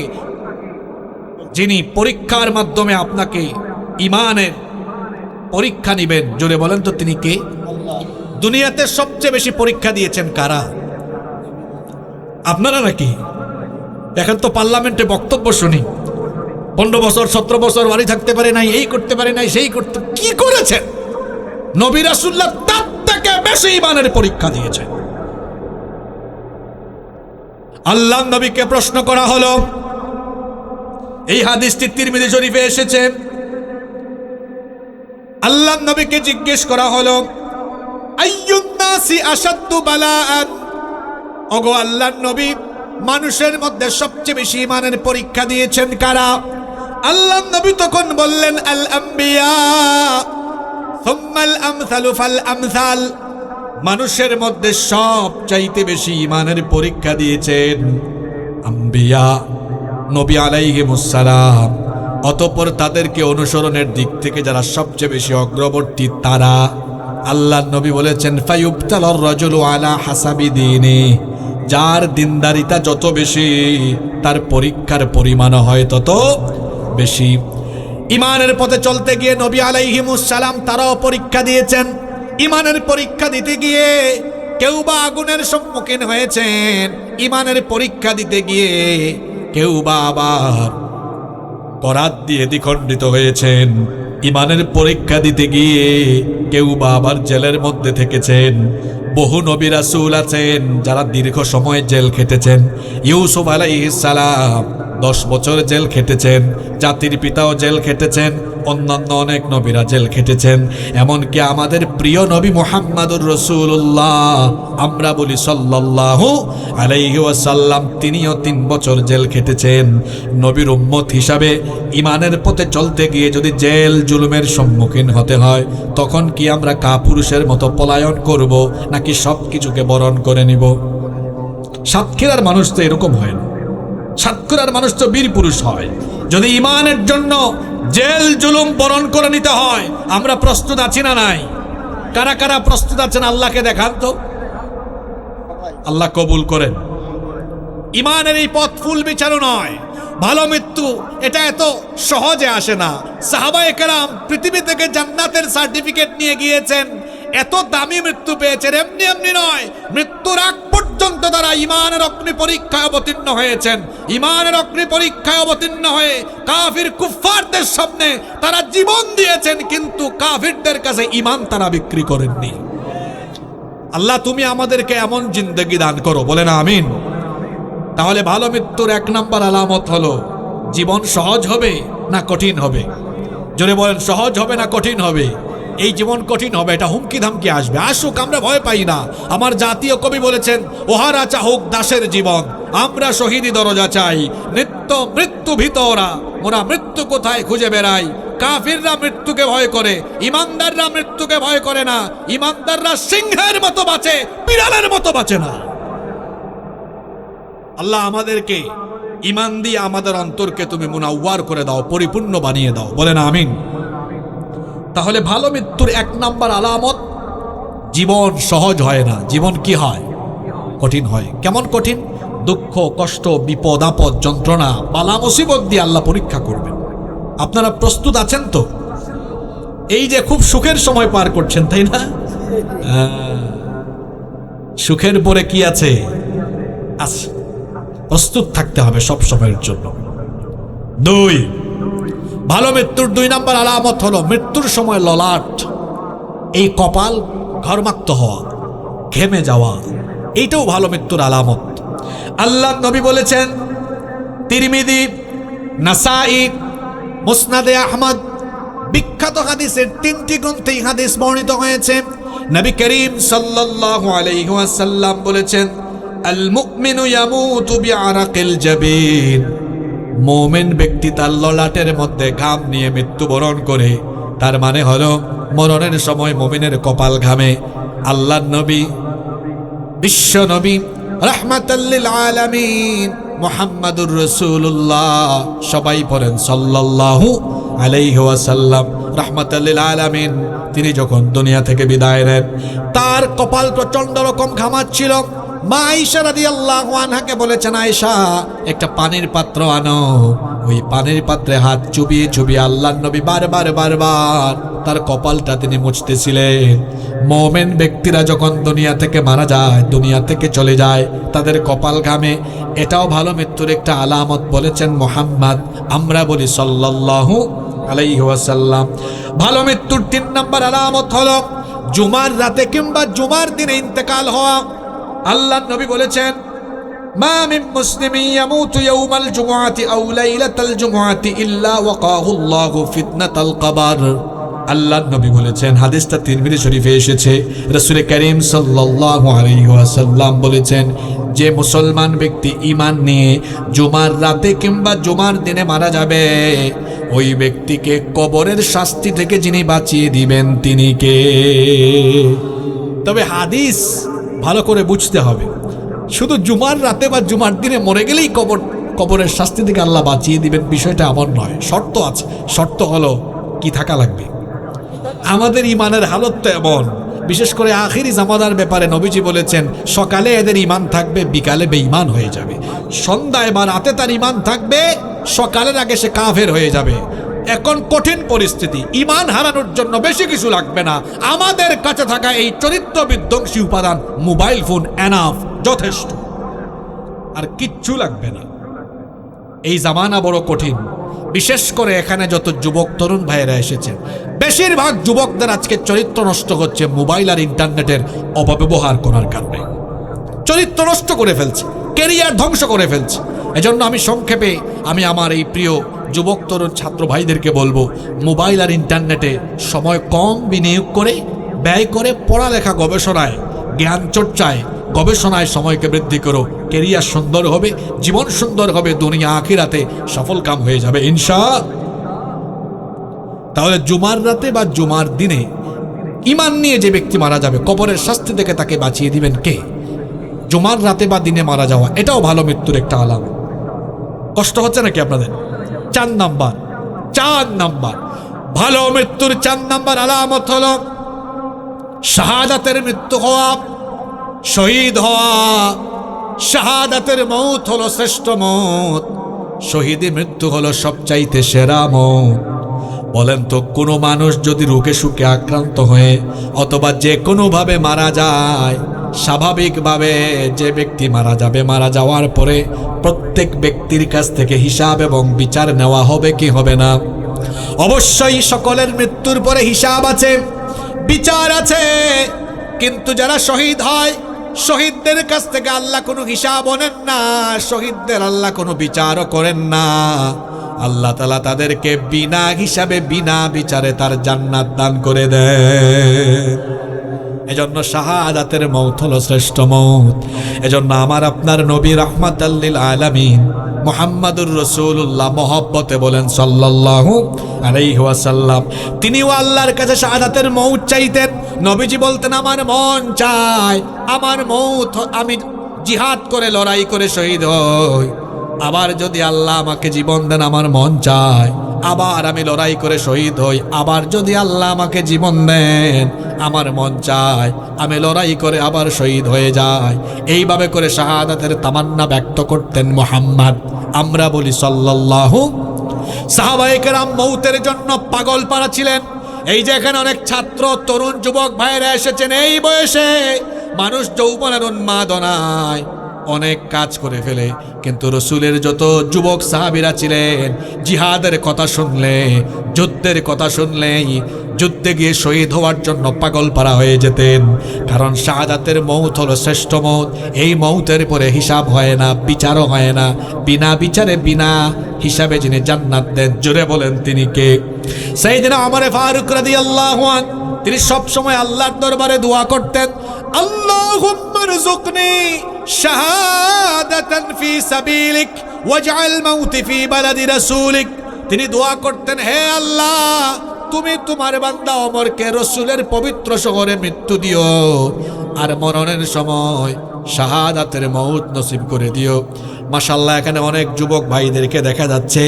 যিনি পরীক্ষার মাধ্যমে আপনাকে ইমানের পরীক্ষা নিবেন, জোরে বলেন তো তিনি কে? দুনিয়াতে সবচেয়ে বেশি পরীক্ষা দিয়েছেন কারা? আপনারা নাকি? এখন তো পার্লামেন্টে বক্তব্য শুনি, 15 বছর 17 বছর বাড়ি থাকতে পারে নাই, এই করতে পারে নাই, সেই করতে। কি করেছেন? নবী রাসূলুল্লাহ তার থেকে বেশি ইমানের পরীক্ষা দিয়েছেন। আল্লাহর নবীকে প্রশ্ন করা হলো, এই হাদিসটি তিরমিজি শরীফে এসেছে। আল্লাহর নবীকে জিজ্ঞেস করা হলো, আইয়ুন নাসি আশাদ্দু বালাআন, ওগো আল্লাহর নবী, মানুষের মধ্যে সবচেয়ে বেশি ইমানের পরীক্ষা দিয়েছেন কারা? আল্লাহর নবী তখন বললেন, আল আম্বিয়া সুম্মাল আমসালু ফাল আমসাল। মানুষের মধ্যে সবচাইতে বেশি ইমানের পরীক্ষা দিয়েছেন আম্বিয়া, নবী আলাইহিমুস সালাম। অতঃপর তাদেরকে অনুসরণের দিক থেকে যারা সবচেয়ে বেশি অগ্রবর্তী তারা, আল্লাহর নবী বলেছেন ফায়ুবতালার রাজুলু আলা হাসাবি দীনি, যার দিনদারিতা যত বেশি তার পরীক্ষার পরিমাণ হয় তত বেশি। ইমানের পথে চলতে গিয়ে নবী আলাইহিমুস সালাম তারাও পরীক্ষা দিয়েছেন। ইমানের পরীক্ষা দিতে গিয়ে কেউ বা আগুনের সম্মুখীন হয়েছেন, ইমানের পরীক্ষা দিতে গিয়ে কেউ বা আবার করাত দিয়ে দ্বিখণ্ডিত হয়েছেন। ইমানের পরীক্ষা দিতে গিয়ে কেউ বা আবার জেলের মধ্যে থেকেছেন। বহু নবী রাসূল আছেন যারা দীর্ঘ সময় জেল খেটেছেন। ইউসুফ আলাইহিস সালাম 10 বছর জেল খেটেছেন, জাতির পিতাও জেল খেটেছেন, অন্যান্য অনেক নবীরা জেল খেটেছেন। এমনকি আমাদের প্রিয় নবী মুহাম্মাদুর রাসূলুল্লাহ, আমরা বলি সাল্লাল্লাহু আলাইহি ওয়াসাল্লাম, তিনিও 3 বছর জেল খেটেছেন। নবীর উম্মত হিসাবে ইমানের পথে চলতে গিয়ে যদি জেল জুলুমের সম্মুখীন হতে হয়, তখন কি আমরা কাপুরুষের মতো পলায়ন করব নাকি সব কিছুকে বরণ করে নিব? সাতক্ষীরার মানুষ তো এরকম হয় না। সাতক্ষীরার মানুষ তো বীর পুরুষ হয়। যদি ইমানের জন্য জেল জুলুম বরণ করে নিতে হয়, আমরা প্রস্তুত আছি না নাই? কারা কারা প্রস্তুত আছেন আল্লাহকে দেখান তো। আল্লাহ কবুল করেন। ইমানের এই পথ ফুল বিচারু নয়। ভালো মৃত্যু এটা এত সহজে আসে না। সাহাবায়ে কেরাম পৃথিবী থেকে জান্নাতের সার্টিফিকেট নিয়ে গিয়েছেন, এত দামি মৃত্যু পেয়েছেন, এমনি এমনি নয়। মৃত্যুর আগ পর্যন্ত তারা ইমানের অগ্নি পরীক্ষায় অবতীর্ণ হয়েছেন। ইমানের অগ্নি পরীক্ষায় অবতীর্ণ হয়ে কাফির কুফফারদের সামনে তারা জীবন দিয়েছেন, কিন্তু কাফিরদের কাছে ইমান তারা বিক্রি করেননি। আল্লাহ তুমি আমাদেরকে এমন জিন্দেগি দান করো, বলে না আমিন। তাহলে ভালো মৃত্যুর 1 নম্বর আলামত হলো জীবন সহজ হবে না কঠিন হবে? জোরে বলেন, সহজ হবে না কঠিন হবে? এই জীবন কঠিন হবে, এটা হুমকি ধামকি আসবে, আসুক, আমরা ভয় পাই না। আমার জাতীয় কবি বলেছেন, ওহারা চাহুক দাসের জীবন, আমরা শহীদি দরজা চাই। নিত্য মৃত্যু ভিতরা, মোরা মৃত্যু কোথায় খুঁজে বেড়াই। কাফিররা মৃত্যুকে ভয় করে, ইমানদাররা মৃত্যুকে ভয় করে না। ইমানদাররা সিংহের মতো বাঁচে, বিড়ালের মতো বাঁচে না। আল্লাহ আমাদেরকে ইমান দিয়ে আমাদের অন্তরকে তুমি মুনাওয়ার করে দাও, পরিপূর্ণ বানিয়ে দাও, বলে না আমিন। তাহলে ভালো মৃত্যুর 1 নম্বর আলামত, জীবন সহজ হয় না। জীবন কি হয়? কঠিন হয়। কেমন কঠিন? দুঃখ, কষ্ট, বিপদ আপদ, যন্ত্রণা, বালা মুসিবত দিয়ে আল্লাহ পরীক্ষা করবেন। আপনারা প্রস্তুত আছেন তো? এই যে খুব সুখের সময় পার করছেন, তাই না? সুখের পরে কি আছে? প্রস্তুত থাকতে হবে সব সময়ের জন্য। 2, ভালো মৃত্যুর 2 নম্বর আলামত হলো মৃত্যুর সময় ললাট, এই কপাল ঘর্মাক্ত হওয়া, ঘেমে যাওয়া, এইটাও ভালো মৃত্যুর আলামত। আল্লাহ নবী বলেছেন, তিরমিজি, নাসাই, মুসনাদে আহমদ, বিখ্যাত হাদিসের 3টি গ্রন্থে হাদিস বর্ণিত হয়েছে। নবী করিম সাল্লাল্লাহু আলাইহি ওয়াসাল্লাম বলেছেন, আল মুমিনু ইয়ামুতু বিআরাকিল জাবিন, মুমিন ব্যক্তি তার ললাটের মধ্যে ঘাম নিয়ে মৃত্যুবরণ করে। তার মানে হলো মরণের সময় মুমিনের কপাল ঘামে। আল্লাহর নবী, বিশ্ব নবী, রাহমাতাল লিল আলামিন মুহাম্মাদুর রাসূলুল্লাহ, সবাই পড়েন সাল্লাল্লাহু আলাইহি ওয়াসাল্লাম, রাহমাতাল লিল আলামিন, তিনি যখন দুনিয়া থেকে বিদায় নেন, তার কপাল প্রচন্ড রকম ঘামাচ্ছিল। মা আয়েশা রাদিয়াল্লাহু আনহাকে বলেছেন, আয়েশা একটা পানির পাত্র আনো। ওই পানির পাত্রে হাত চুবিয়ে চুবিয়ে আল্লাহর নবী বারবার তার কপালটা তিনি মুছতেছিলেন। মুমিন ব্যক্তিরা যখন দুনিয়া থেকে মারা যায়, দুনিয়া থেকে চলে যায়, তাদের কপাল ঘামে। এটাও ভালো মৃত্যুর একটা আলামত, বলেছেন মুহাম্মদ, আমরা বলি সাল্লাল্লাহু আলাইহি ওয়াসাল্লাম। ভালো মৃত্যুর 3 নম্বর আলামত হলো জুমার রাতে কিংবা জুমার দিনে ইন্তেকাল হওয়া। আল্লাহর নবী বলেছেন, মা মিন মুসলিমিন ইয়ামুতু ইয়াওমাল জুমআতি আও লাইলাতাল জুমআতি ইল্লা ওয়াকাহুল্লাহু ফিতনাতাল কবর। আল্লাহর নবী বলেছেন, হাদিসটা তিরমিজি শরীফে এসেছে, রাসূল করিম সাল্লাল্লাহু আলাইহি ওয়াসাল্লাম বলেছেন, যে মুসলমান ব্যক্তি ঈমান নিয়ে জুমার রাতে কিংবা জুমার দিনে মারা যাবে, ওই ব্যক্তিকে কবরের শাস্তি থেকে যিনি বাঁচিয়ে দিবেন তিনি কে? তবে হাদিস ভালো করে বুঝতে হবে। শুধু জুমার রাতে বা জুমার দিনে মরে গেলেই কবরের শাস্তি থেকে আল্লাহ বাঁচিয়ে দিবেন, বিষয়টা এমন নয়। শর্ত আছে, শর্ত হলো কি থাকা লাগবে। আমাদের ইমানের হালত তো এমন, বিশেষ করে আখিরি জামানার ব্যাপারে নবীজি বলেছেন, সকালে এদের ইমান থাকবে, বিকালে বেঈমান হয়ে যাবে। সন্ধ্যায় বা রাতে তার ইমান থাকবে, সকালের আগে সে কাফের হয়ে যাবে। এখন কঠিন পরিস্থিতি, ইমান হারানোর জন্য বেশি কিছু লাগবে না। আমাদের কাছে থাকা এই চরিত্র বিধ্বংসী উপাদান মোবাইল ফোন এনাফ, যথেষ্ট, আর কিচ্ছু লাগবে না। এই জামানা বড় কঠিন। বিশেষ করে এখানে যত যুবক তরুণ ভাইয়েরা এসেছেন, বেশিরভাগ যুবকদের আজকে চরিত্র নষ্ট হচ্ছে মোবাইল আর ইন্টারনেটের অপব্যবহার করার কারণে। চরিত্র নষ্ট করে ফেলছে, ক্যারিয়ার ধ্বংস করে ফেলছে। এজন্য আমি সংক্ষেপে আমি আমার এই প্রিয় যুবক তরুণ ছাত্র ভাইদেরকে বলবো, মোবাইল আর ইন্টারনেটে সময় কম বিনিয়োগ করে, ব্যয় করে পড়ালেখা, গবেষণায়, জ্ঞান চর্চায়, গবেষণায় সময়কে বৃদ্ধি করো। ক্যারিয়ার সুন্দর হবে, জীবন সুন্দর হবে, দুনিয়া আখিরাতে সফল কাম হয়ে যাবে ইনশাআল্লাহ। তাহলে জুমার রাতে বা জুমার দিনে ইমান নিয়ে যে ব্যক্তি মারা যাবে, কবরের শাস্তি থেকে তাকে বাঁচিয়ে দিবেন কে? জুমার রাতে বা দিনে মারা যাওয়া এটাও ভালো মৃত্যুর একটা আলামত। কষ্ট হচ্ছে নাকি আপনাদের? 4 নাম্বার ভালো মৃত্যুর 4 নাম্বার আলামত হলো শাহাদাতের মৃত্যু হওয়া, শহীদ হওয়া। শাহাদাতের মৌত হলো শ্রেষ্ঠ মৌত, শহীদের মৃত্যু হলো সবচাইতে সেরা মৌত। বলেন তো, কোনো মানুষ যদি রোগে সুখে আক্রান্ত হয়ে অথবা যে কোনোভাবে মারা যায়, স্বাভাবিকভাবে যে ব্যক্তি মারা যাবে, মারা যাওয়ার পরে প্রত্যেক ব্যক্তির কাছ থেকে হিসাব এবং বিচার নেওয়া হবে কি হবে না? অবশ্যই সকলের মৃত্যুর পরে হিসাব আছে, বিচার আছে। কিন্তু যারা শহীদ হয়, শহীদদের কাছ থেকে আল্লাহ কোনো হিসাব নেন না, শহীদদের আল্লাহ কোনো বিচারও করেন না। আল্লাহ তাআলা তাদেরকে বিনা হিসাবে, বিনা বিচারে তার জান্নাত দান করে দেয়। এজন্য শাহাদাতের মৌত হলো শ্রেষ্ঠ মৌত। এজন্য আমার আপনার নবী রাহমাতাল লিল আলামিন মুহাম্মাদুর রাসূলুল্লাহ মহব্বতে বলেন সাল্লাল্লাহু আলাইহি ওয়াসাল্লাম, তিনিও আল্লাহর কাছে শাহাদাতের মৌত চাইতেন। নবীজি বলতেন, আমার মন চায় আমার মৌত, আমি জিহাদ করে লড়াই করে শহীদ হই। আবার যদি আল্লাহ আমাকে জীবন দেন, আমার মন চায় আবার আমি লড়াই করে শহীদ হই। আবার যদি আল্লাহ আমাকে জীবন দেন, আমার মন চায় আমি লড়াই করে আবার শহীদ হয়ে যাই। এইভাবে করে শাহাদাতের তামান্না ব্যক্ত করতেন মুহাম্মদ। আমরা বলি সাল্লাল্লাহু। সাহাবায়ে কেরাম মৌতের জন্য পাগল পারা ছিলেন। এই যে এখানে অনেক ছাত্র, তরুণ, যুবক ভাইয়েরা এসেছেন, এই বয়সে মানুষ যৌবনের উন্মাদনায় অনেক কাজ করে ফেলে। কিন্তু রসুলের যত যুবক সাহাবীরা ছিলেন, জিহাদের কথা শুনলে, যুদ্ধের কথা শুনলেই যুদ্ধে গিয়ে শহীদ হওয়ার জন্য পাগল পারা হয়ে যেতেন। কারণ শাহাদাতের মৌত হলো শ্রেষ্ঠ মৌত। এই মৌতের পরে হিসাব হয় না, বিচারও হয় না। বিনা বিচারে, বিনা হিসাবে যিনি জান্নাত দেন, জোরে বলেন তিনি কে? সাইয়েদনা ওমর ফারুক রাদিয়াল্লাহু আনহু, তিনি সব সময় আল্লাহর দরবারে দোয়া করতেন, আল্লাহুম্মা রযুকনি শাহাদাতান ফি সাবিলিক ওয়াজআল মাউতি ফি বালাদি রাসূলিক। তিনি দোয়া করতেন, হে আল্লাহ, তুমি তোমার বান্দা ওমরকে রসুলের পবিত্র শহরে মৃত্যু দিও, আর মরণের সময় শাহাদাতের মৌত নসিব করে দিও। মাশাআল্লাহ, এখানে অনেক যুবক ভাইদেরকে দেখা যাচ্ছে।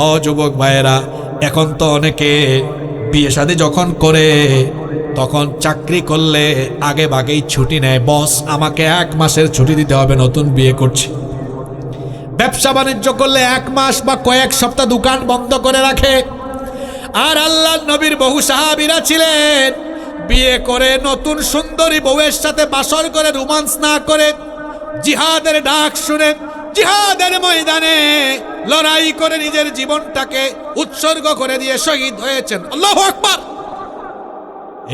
ও যুবক ভাইয়েরা, এখন তো অনেকে বিয়ে শাদী যখন করে, তখন চাকরি করলে আগে ভাগেই ছুটি নেয়। বস, আমাকে 1 মাসের ছুটি দিতে হবে, নতুন বিয়ে করছি। ব্যবসা বাণিজ্য করলে 1 মাস বা কয়েক সপ্তাহ দোকান বন্ধ করে রাখে। আর আল্লাহর নবীর বহু সাহাবীরা ছিলেন, বিয়ে করে নতুন সুন্দরী বউয়ের সাথে বাসর করে, রোমান্স না করে, জিহাদের ডাক শুনে জিহাদের ময়দানে লড়াই করে নিজের জীবনটাকে উৎসর্গ করে দিয়ে শহীদ হয়েছেন। আল্লাহু আকবার।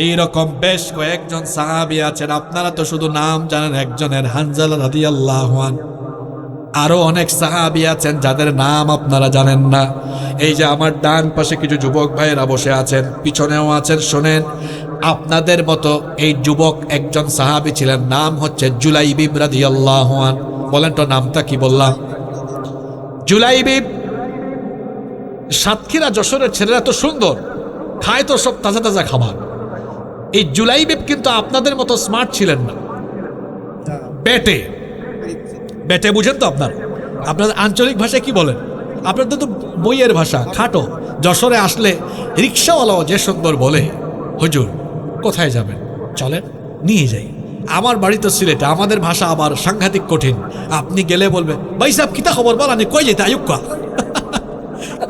এইরকম বেশ কয়েকজন সাহাবী আছেন, আপনারা তো শুধু নাম জানেন একজনের, হানজালা রাদিয়াল্লাহু আনহু। আরো অনেক সাহাবী আছেন যাদের নাম আপনারা জানেন না। এই যে আমার ডান পাশে কিছু যুবক ভাইয়েরা বসে আছেন, পিছনেও আছেন, শোনেন, আপনাদের মতো এই যুবক একজন সাহাবী ছিলেন, নাম হচ্ছে জুলাইবিব রাদিয়াল্লাহু আনহু। বলেন তো নামটা কি বললাম? জুলাইবিব। সাতক্ষীরা যশোরের ছেলেরা তো সুন্দর, খায় তো সব তাজা তাজা খাবার। এই জুলাইবিব কিন্তু আপনাদের মতো স্মার্ট ছিলেন না। বেটে বেটে বুঝেন তো আপনার? আপনাদের আঞ্চলিক ভাষায় কি বলেন? আপনাদের তো বইয়ের ভাষা খাটো। যশোরে আসলে রিক্সাওয়ালাও যে সুন্দর বলে, হুজুর কোথায় যাবেন, চলেন নিয়ে যাই। আমার বাড়ি তো সিলেটে, আমাদের ভাষা আবার সাংঘাতিক কঠিন। আপনি গেলে বলবে, ভাই সাহেব কিতা খবর বল, আমি কই যেতে আয়ুক্কা।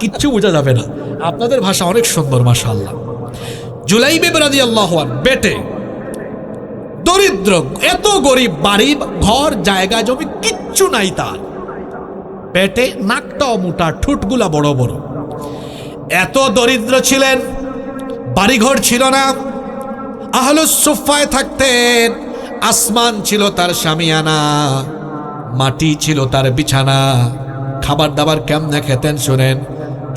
কিচ্ছু বোঝা যাবে না। আপনাদের ভাষা অনেক সুন্দর মাশাআল্লাহ। জুলাইবিব রাদিয়াল্লাহু আনহু বেটে দরিদ্র, এত গরিব, বাড়ি ঘর জায়গা জমি কিচ্ছু নাই তার। পেটে নাকটাও মোটা, ঠুটগুলা বড় বড়। এত দরিদ্র ছিলেন, বাড়িঘর ছিল না। আহলুস সুফফায় থাকতেন। আসমান ছিল তার শামিয়ানা, মাটি ছিল তার বিছানা। খাবার দাবার কেমনে খেতেন শুনেন।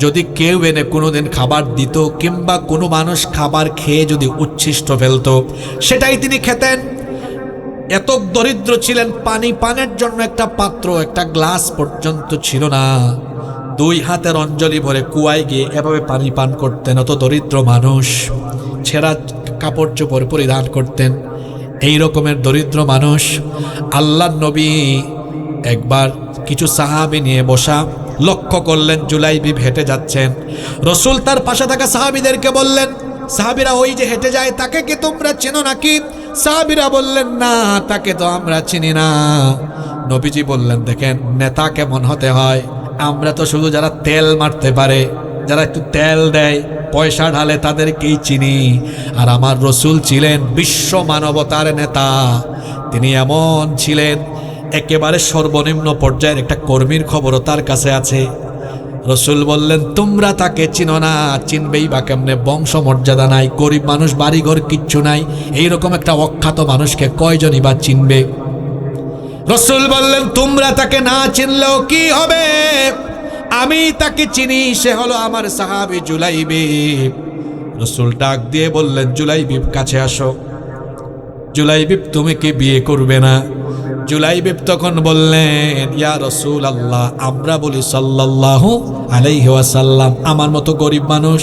যদি কেউ এনে কোনোদিন খাবার দিত, কিংবা কোনো মানুষ খাবার খেয়ে যদি উচ্ছিষ্ট ফেলত, সেটাই তিনি খেতেন। এত দরিদ্র ছিলেন, পানের জন্য একটা পাত্র, একটা গ্লাস পর্যন্ত ছিল না। 2 হাতের অঞ্জলি ভরে কুয়ায় গিয়ে এভাবে পানি পান করতেন। অত দরিদ্র মানুষ, ছেঁড়া কাপড় চোপড় পরিধান করতেন। এই রকমের দরিদ্র মানুষ। আল্লাহর নবী একবার কিছু সাহাবী নিয়ে বসা, লক্ষ্য করলেন জুলাইবিব হেঁটে যাচ্ছেন। রসুল তার পাশে থাকা সাহাবীদেরকে বললেন, সাহাবীরা ওই যে হেঁটে যায়, তাকে কি তোমরা চেনো নাকি? সাহাবীরা বললেন, না, তাকে তো আমরা চিনি না। নবীজি বললেন, দেখেন নেতা কেমন হতে হয়। আমরা তো শুধু যারা তেল মারতে পারে, যারা একটু তেল দেয়, পয়সা ঢালে, তাদেরকেই চিনি। আর আমার রসুল ছিলেন বিশ্ব মানবতার নেতা। তিনি এমন ছিলেন, একেবারে সর্বনিম্ন পর্যায়ের একটা কর্মীর খবরও তার কাছে আছে। রসুল বললেন, তোমরা তাকে চিনো না, চিনবেই বা কেমনে? বংশ মর্যাদা নাই, গরিব মানুষ, বাড়িঘর কিচ্ছু নাই, এইরকম একটা অখ্যাত মানুষকে কয়জনই বা চিনবে? রসুল বললেন, তোমরা তাকে না চিনলেও কি হবে, আমি তাকে চিনি, সে হলো আমার সাহাবী জুলাইবিব। রসুল ডাক দিয়ে বললেন, জুলাইবিব কাছে আসো। জুলাইবিব, তুমি কি বিয়ে করবে না? জুলাইবিব তখন বললেন, ইয়া রাসূলুল্লাহ, আমরা বলি সাল্লাল্লাহু আলাইহি ওয়াসাল্লাম, আমার মতো গরিব মানুষ,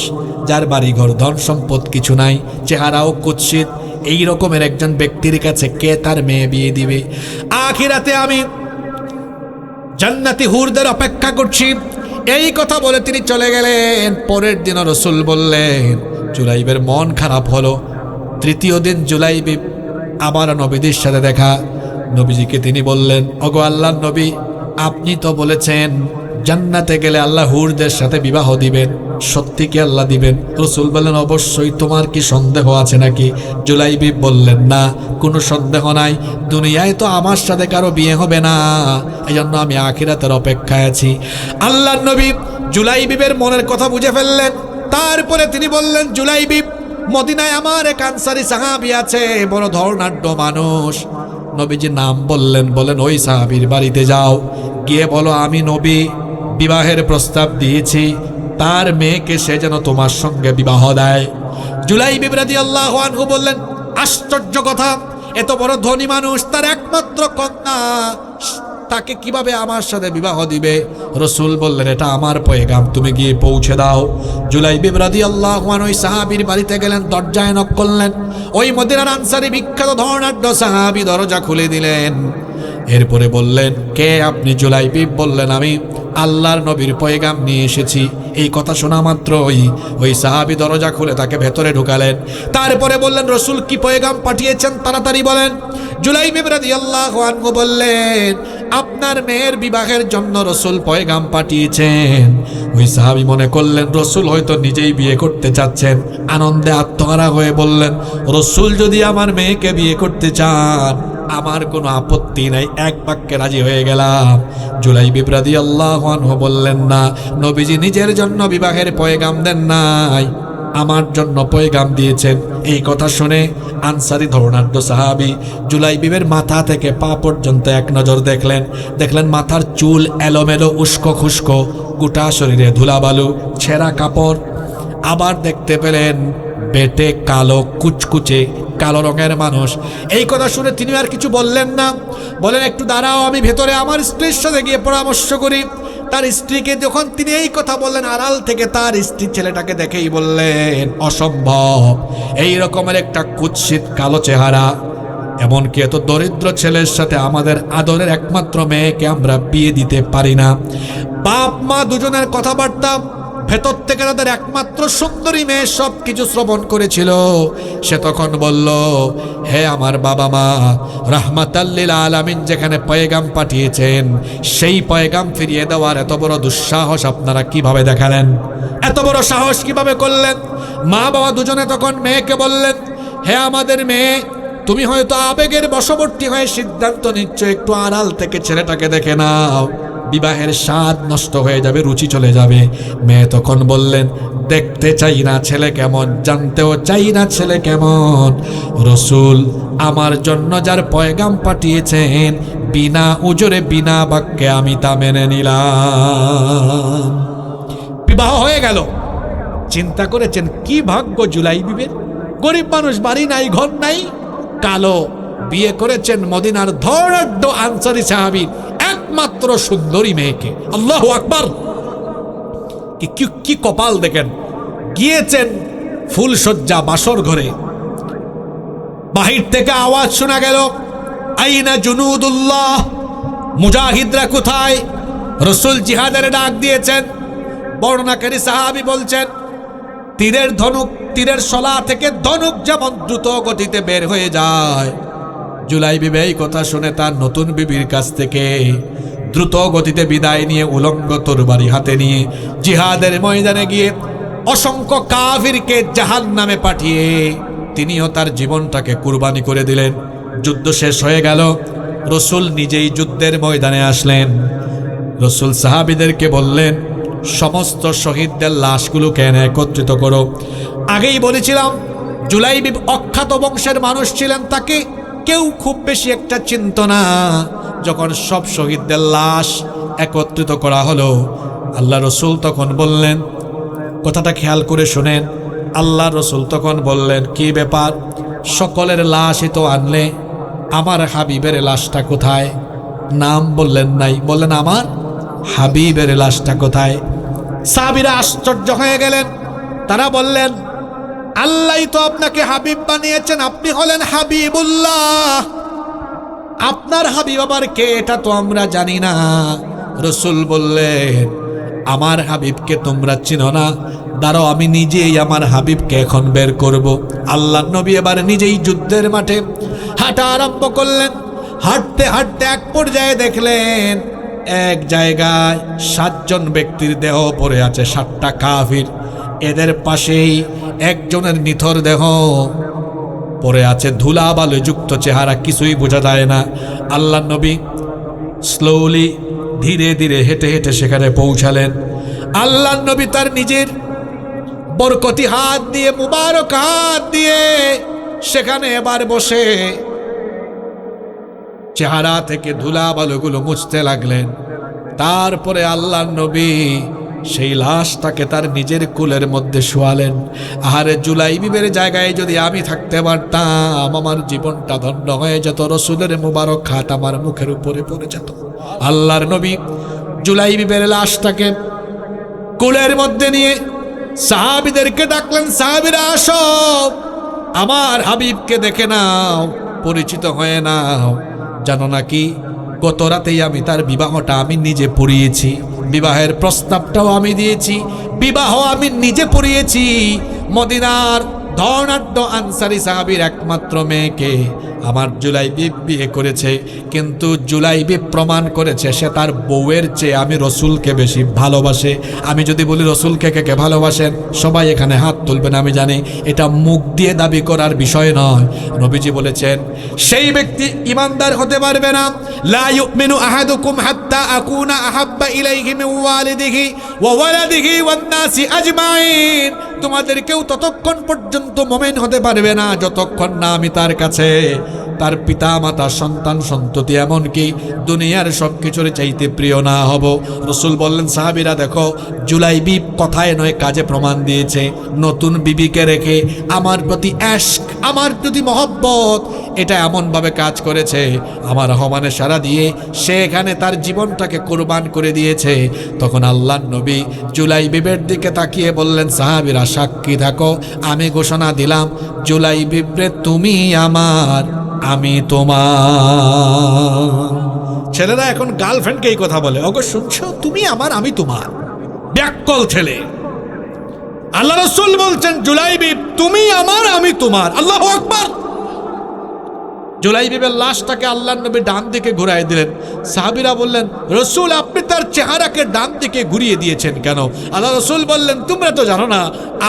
যার বাড়ি ঘর ধন সম্পদ কিছু নাই, চেহারাও কুৎসিত, এই রকমের একজন ব্যক্তির কাছে কে তার মেয়ে বিয়ে দিবে? আখিরাতে আমি জান্নাতি হুরদের অপেক্ষা করছি। এই কথা বলে তিনি চলে গেলেন। পরের দিন রসুল বললেন, জুলাইবের মন খারাপ হলো। তৃতীয় দিন জুলাইবিব আবার নবীদের সাথে দেখা। নবীজিকে তিনি বললেন, ওগো আল্লাহর নবী, আপনি তো বলেছেন জান্নাতে গেলে আল্লাহ হুরদের সাথে বিবাহ দিবেন, সত্যি কি আল্লাহ দিবেন? রসুল বললেন, অবশ্যই। তোমার কি সন্দেহ আছে নাকি? জুলাইবিব বললেন, না, কোনো সন্দেহ নাই। দুনিয়ায় তো আমার সাথে কারো বিয়ে হবে না, এই জন্য আমি আখিরাতের অপেক্ষায় আছি। আল্লাহর নবী জুলাইবিবের মনের কথা বুঝে ফেললেন। তারপরে তিনি বললেন, জুলাইবিব, মদিনায় আমার এক আনসারী সাহাবী আছে, বড় ধর্নাঢ্য মানুষ। নবীজি নাম বললেন, বলেন ওই সাহাবীর বাড়িতে যাও, গিয়ে বলো আমি নবী বিবাহের প্রস্তাব দিয়েছি, তার মেয়েকে সে যেন তোমার সঙ্গে বিবাহ দেয়। জুলাইবিব রাদিয়াল্লাহু আনহু বললেন, আশ্চর্য কথা, এত বড় ধনী মানুষ, তার একমাত্র কন্যা, তাকে কিভাবে আমার সাথে বিবাহ দিবে? রসুল বললেন, এটা আমার পয়গাম, তুমি গিয়ে পৌঁছে দাও। জুলাইবিব রাদিয়াল্লাহু আনহু ওই সাহাবীর বাড়িতে গেলেন, দরজায় নক করলেন। ওই মদিনার আনসারী বিখ্যাত ধর্নাঢ্য সাহাবী দরজা খুলে দিলেন। এরপরে বললেন, কে আপনি? জুলাইবিব বললেন, আমি আল্লাহর নবীর পয়গাম নিয়ে এসেছি। এই কথা শোনা মাত্রই ওই সাহাবী দরজা খুলে তাকে ভেতরে ঢুকালেন। তারপরে বললেন, রসুল কি পয়গাম পাঠিয়েছেন, তাড়াতাড়ি বলেন। জুলাইবিব রাদিয়াল্লাহু আনহু বললেন, আপনার মেয়ের বিবাহের জন্য রসুল পয়গাম পাঠিয়েছেন। ওই সাহাবী মনে করলেন রসুল হয়তো নিজেই বিয়ে করতে চাচ্ছেন। আনন্দে আত্মহারা হয়ে বললেন, রসুল যদি আমার মেয়েকে বিয়ে করতে চান, আমার কোনো আপত্তি নাই, এক বাক্যে রাজি হয়ে গেলাম। জুলাইবিব রাদিয়াল্লাহু আনহু বললেন, না, নবীজি নিজের জন্য বিবাহের পয়গাম দেন নাই, আমার জন্য পয়গাম দিয়েছেন। এই কথা শুনে আনসারী ধর্নাঢ্য সাহাবী জুলাইবিবের মাথা থেকে পা পর্যন্ত এক নজর দেখলেন মাথার চুল এলোমেলো, উস্কো খুস্কো, গোটা শরীরে ধুলাবালু, ছেঁড়া কাপড়। আবার দেখতে পেলেন বেটে কালো, কুচকুচে কালো রঙের মানুষ। এই কথা শুনে তিনি আর কিছু বললেন না। বলেন, একটু দাঁড়াও, আমি ভেতরে আমার স্ত্রীর সাথে গিয়ে পরামর্শ করি। তার স্ত্রীকে যখন তিনি এই কথা বললেন, আড়াল থেকে তার স্ত্রী ছেলেটাকে দেখেই বললেন, অসম্ভব, এই রকমের একটা কুৎসিত কালো চেহারা, এমনকি এত দরিদ্র ছেলের সাথে আমাদের আদরের একমাত্র মেয়েকে আমরা বিয়ে দিতে পারি না। বাপ মা দুজনের কথাবার্তা ভেতর থেকে তাদের একমাত্র সুন্দরী মেয়ে সব কিছু শ্রবণ করেছিল। সে তখন বলল, হে আমার বাবা মা, রাহমাতাল লিল আলামিন যেখানে পয়গাম পাঠিয়েছেন সেই পয়গাম ফিরিয়ে দেওয়ার এত বড় দুঃসাহস আপনারা কিভাবে দেখালেন? এত বড় সাহস কিভাবে করলেন? মা বাবা দুজনে তখন মেয়েকে বললেন, হে আমাদের মেয়ে, তুমি হয়তো আবেগের বশবর্তী হয়ে সিদ্ধান্ত নিচ্ছ, একটু আড়াল থেকে ছেলেটাকে দেখে নাও, বিবাহের স্বাদ নষ্ট হয়ে যাবে, রুচি চলে যাবে। মেয়ে তখন বললেন, দেখতে চাই না ছেলে কেমন, জানতেও চাই না ছেলে কেমন। রসুল আমার জন্য যার পয়গাম পাঠিয়েছেন, বিনা উজরে বিনা বাক্যে আমি তা মেনে নিলাম। বিবাহ হয়ে গেল। চিন্তা করেছেন কি ভাগ্য জুলাইবিবের? গরিব মানুষ, বাড়ি নাই, ঘর নাই, কালো বিয়ে করেছেন মদিনার ধনাঢ্য আনসারী সাহাবীর একমাত্র সুন্দরী মেয়েকে। আল্লাহু আকবার! কি কপাল দেখেন। গিয়েছেন ফুলসজ্জা বাসর ঘরে, বাহির থেকে আওয়াজ শোনা গেল, আইনা জুনুদুল্লাহ, মুজাহিদরা কোথায়? রসুল জিহাদের ডাক দিয়েছেন। বর্ণনাকারী সাহাবী বলছেন, তীরের শলা থেকে ধনুক যেমন দ্রুত গতিতে বের হয়ে যায়, জুলাইবিবি এই কথা শুনে তার নতুন বিবির কাছ থেকে দ্রুত গতিতে বিদায় নিয়ে উলঙ্গ তরবারি হাতে নিয়ে জিহাদের ময়দানে গিয়ে অসংখ্য কাফিরকে জাহান্নামে পাঠিয়ে তিনিও তার জীবনটাকে কুরবানি করে দিলেন। যুদ্ধ শেষ হয়ে গেল। রসুল নিজেই যুদ্ধের ময়দানে আসলেন। রসুল সাহাবীদেরকে বললেন, সমস্ত শহীদদের লাশগুলোকে এনে একত্রিত করো। আগেই বলেছিলাম জুলাইবিব অখ্যাত বংশের মানুষ ছিলেন, তাকে কেউ খুব বেশি একটা চিনত না। যখন সব শহীদদের লাশ একত্রিত করা হলো, আল্লাহ রসুল তখন বললেন, কথাটা খেয়াল করে শুনেন, আল্লাহ রসুল তখন বললেন, কি ব্যাপার, সকলের লাশই তো আনলে, আমার হাবিবের লাশটা কোথায়? নাম বললেন নাই, বললেন আমার হাবিবের লাশটা কোথায়? সাহাবীরা আশ্চর্য হয়ে গেলেন। তারা বললেন, আল্লাহ তো আপনাকে হাবিব বানিয়েছেন, আপনি হলেন হাবিবুল্লাহ, আপনার হাবিব আবার কে এটা তো আমরা জানি না। রসুল বললেন, আমার হাবিবকে তোমরা চিনো না? দাঁড়াও, আমি নিজেই আমার হাবিবকে এখন বের করব। আল্লাহ নবী এবার নিজেই যুদ্ধের মাঠে হাঁটা আরম্ভ করলেন। হাঁটতে হাঁটতে এক পর্যায়ে দেখলেন এক জায়গায় 7 জন ব্যক্তির দেহ পড়ে আছে, 7টা কাফির। এদের পাশেই একজনের নিথর দেহ পড়ে আছে, ধুলাবালু যুক্ত চেহারা, কিছুই বোঝা যায় না। আল্লাহ নবী স্লোলি ধীরে ধীরে হেঁটে হেঁটে সেখানে পৌঁছালেন। আল্লাহ নবী তার নিজের বরকতি হাত দিয়ে, মুবারক হাত দিয়ে সেখানে এবার বসে চেহারা থেকে ধুলাবালুগুলো মুছতে লাগলেন। তারপরে আল্লাহ নবী সেই লাশটাকে তার নিজের কুলের মধ্যে শোয়ালেন। আহারে, জুলাইবিবের জায়গায় যদি আমি থাকতে পারতাম, আমার জীবনটা ধন্য হয়ে যেত, রসুলের মুবারক হাত আমার মুখের উপরে পড়ে যেত। আল্লাহর নবী জুলাইবিবের লাশটাকে কুলের মধ্যে নিয়ে সাহাবীদেরকে ডাকলেন, সাহাবীরা আসো, আমার হাবিবকে দেখে নাও, পরিচিত হয়ে নাও। জানো নাকি, গত রাতেই আমি তার বিবাহটা আমি নিজে পড়িয়েছি, বিবাহের প্রস্তাবটাও আমি দিয়েছি, বিবাহ আমি নিজে পড়িয়েছি। মদিনার ধনাঢ্য আনসারী সাহাবীর একমাত্র মেয়েকে আমার জুলাইবিব বিয়ে করেছে, কিন্তু জুলাইবিব প্রমাণ করেছে সে তার বউয়ের চেয়ে আমি রসুলকে বেশি ভালোবাসে। আমি যদি বলি রসুলকে কে কে ভালোবাসেন, সবাই এখানে হাত তুলবেন। আমি জানি এটা মুখ দিয়ে দাবি করার বিষয় নয়। নবীজি বলেছেন, সেই ব্যক্তি ইমানদার হতে পারবে না, লা ইউমিনু আহাদুকুম হাত্তা আকুনা আহাব্বা ইলাইহি মিন ওয়ালিদিহি ওয়া ওয়ালাদিহি ওয়ান নাসি আজমাইন। তোমাদের কেউ ততক্ষণ পর্যন্ত মুমিন হতে পারবে না যতক্ষণ না আমি তার কাছে, তার পিতা মাতা, সন্তান সন্ততি, এমনকি দুনিয়ার সব কিছুর চাইতে প্রিয় না হব। রসুল বললেন, সাহাবীরা দেখো, জুলাইবিব কথায় নয় কাজে প্রমাণ দিয়েছে। নতুন বিবিকে রেখে আমার প্রতি এশক, আমার প্রতি মহব্বত, এটা এমনভাবে কাজ করেছে, আমার আহ্বানে সাড়া দিয়ে সে এখানে তার জীবনটাকে কোরবান করে দিয়েছে। তখন আল্লাহর নবী জুলাইবিবের দিকে তাকিয়ে বললেন, সাহাবীরা সাক্ষী থাকো, আমি ঘোষণা দিলাম, জুলাইবিবরে তুমি আমার আমি তোমার। ছেলেরা এখন গার্লফ্রেন্ডকে এই কথা বলে, ওগো শুনছো, তুমি আমার আমি তোমার। ব্যাককল ছেলে। আল্লাহ রাসূল বলছেন, জুলাইবিব তুমি আমার আমি তোমার। আল্লাহু আকবার। জুলাইবিবের লাশটাকে আল্লাহর নবী ডান দিকে ঘুরাই দিলেন। সাহাবীরা বললেন, রাসূল আপনি তার চেহারাকে ডান দিকে ঘুরিয়ে দিয়েছেন কেন? আল্লাহ রাসূল বললেন, তোমরা তো জানো না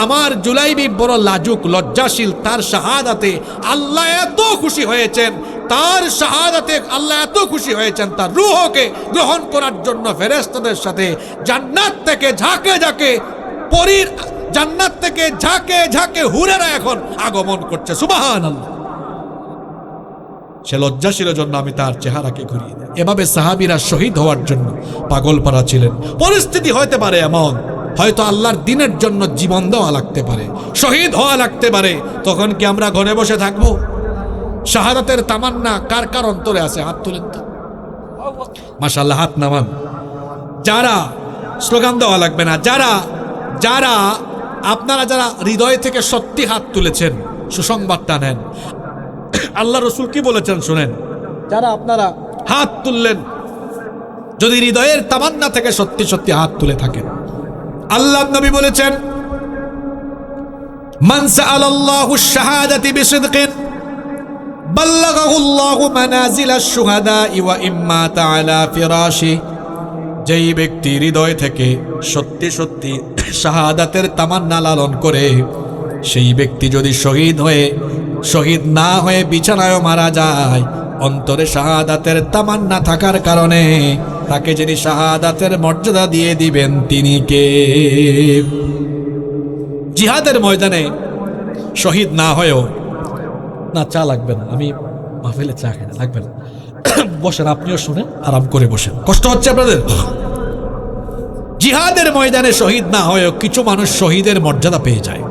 আমার জুলাইবিব বড় লাজুক লজ্জাশীল। তার শাহাদাতে আল্লাহ এত খুশি হয়েছেন, তার শাহাদাতে আল্লাহ এত খুশি হয়েছেন, তার রূহকে গ্রহণ করার জন্য ফেরেশতাদের সাথে জান্নাত থেকে ঝাঁকে ঝাঁকে পরীর, জান্নাত থেকে ঝাঁকে ঝাঁকে হুরেরা এখন আগমন করছে। সুবহানাল্লাহ। সে লজ্জাশীলের জন্য আমি তার চেহারাকে ঘুরিয়ে দিই। এভাবে সাহাবীরা শহীদ হওয়ার জন্য পাগল পারা ছিলেন। পরিস্থিতি হতে পারে এমন, হয়তো আল্লাহর দিনের জন্য জীবন দেওয়া লাগতে পারে, শহীদ হওয়া লাগতে পারে। তখন কি আমরা ঘরে বসে থাকবো? শাহাদাতের তামান্না কার কার অন্তরে আছে? হাত তুলেন তো। মাশাআল্লাহ, হাত নামান। যারা, স্লোগান দেওয়া লাগবে না, যারা যারা আপনারা যারা হৃদয় থেকে সত্যি হাত তুলেছেন, সুসংবাদটা নেন। আল্লাহ রসুল কি বলেছেন শুনেন। যারা আপনারা হাত তুললেন, যদি হৃদয়ের তামান্না থেকে সত্যি সত্যি হাত তুলে থাকেন, আল্লাহ নবী বলেছেন, মান সাআলাল্লাহু আশ-শাহাদাতি বিসিদকিন বাল্লাগাহুল্লাহু মানাজিলাশ শুহাদাই ওয়া ইম্মা তাআলা ফিরাশি। যেই ব্যক্তি হৃদয় থেকে সত্যি সত্যি শাহাদাতের তামান্না লালন করে, সেই ব্যক্তি যদি শহীদ না হয়ে বিছানায় মারা যায়, অন্তরে শাহাদাতের তামান্না থাকার কারণে তাকে যিনি শাহাদাতের মর্যাদা দিয়ে দিবেন তিনি কে? জিহাদের ময়দানে শহীদ না হয়েও, না চা লাগবে না, আমি মাহফিলে চা খাই না, লাগবে না, বসেন, আপনিও শুনেন, আরাম করে বসেন, কষ্ট হচ্ছে আপনাদের। জিহাদের ময়দানে শহীদ না হয়েও কিছু মানুষ শহীদের মর্যাদা পেয়ে যায়।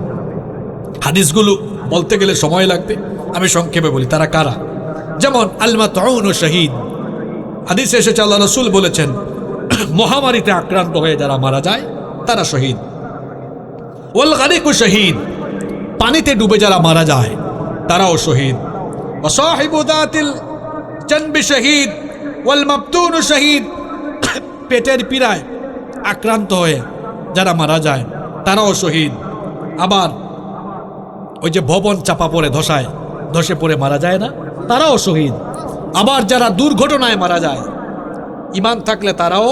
হাদিসগুলো বলতে গেলে সময় লাগবে, আমি সংক্ষেপে বলি তারা কারা। যেমন আল মাতউন শহীদ, হাদিসে এসেছে আল্লাহ রাসূল বলেছেন, মহামারীতে আক্রান্ত হয়ে যারা মারা যায় তারা শহীদ। ওয়াল গারিকু শহীদ, পানিতে ডুবে যারা মারা যায় তারাও শহীদ। ওয়া সাহিবু দাতিল জানবি শহীদ ওয়াল মাবতুন শহীদ, পেটের পীড়ায় আক্রান্ত হয়ে যারা মারা যায় তারাও শহীদ। আবার ওই যে ভবন চাপা পড়ে ধসে পড়ে মারা যায় না, তারাও শহীদ। আবার যারা দুর্ঘটনায় মারা যায়, ঈমান থাকলে তারাও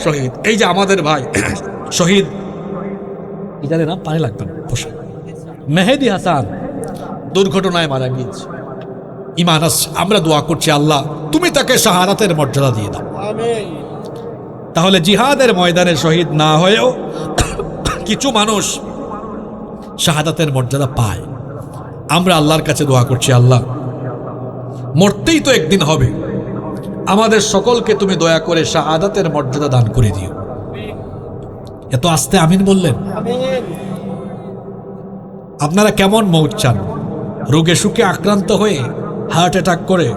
শহীদ। এই যে আমাদের ভাই শহীদ, জানে না, পানি লাগবে না, মেহেদি হাসান দুর্ঘটনায় মারা গিয়েছে, ঈমান আছে। আমরা দোয়া করছি, আল্লাহ তুমি তাকে শাহাদাতের মর্যাদা দিয়ে দাও। তাহলে জিহাদের ময়দানে শহীদ না হয়েও কিছু মানুষ শাহাদাতের মর্যাদা পায়। আমরা আল্লাহর কাছে দোয়া করছি, আল্লাহ মরতেই তো একদিন হবে, আমাদের সকলকে তুমি দয়া করে শাহাদাতের মর্যাদা দান করে দিও। এত আস্তে আমিন বললেন। আপনারা কেমন মৌত চান? রোগে সুখে আক্রান্ত হয়ে, হার্ট অ্যাটাক করে,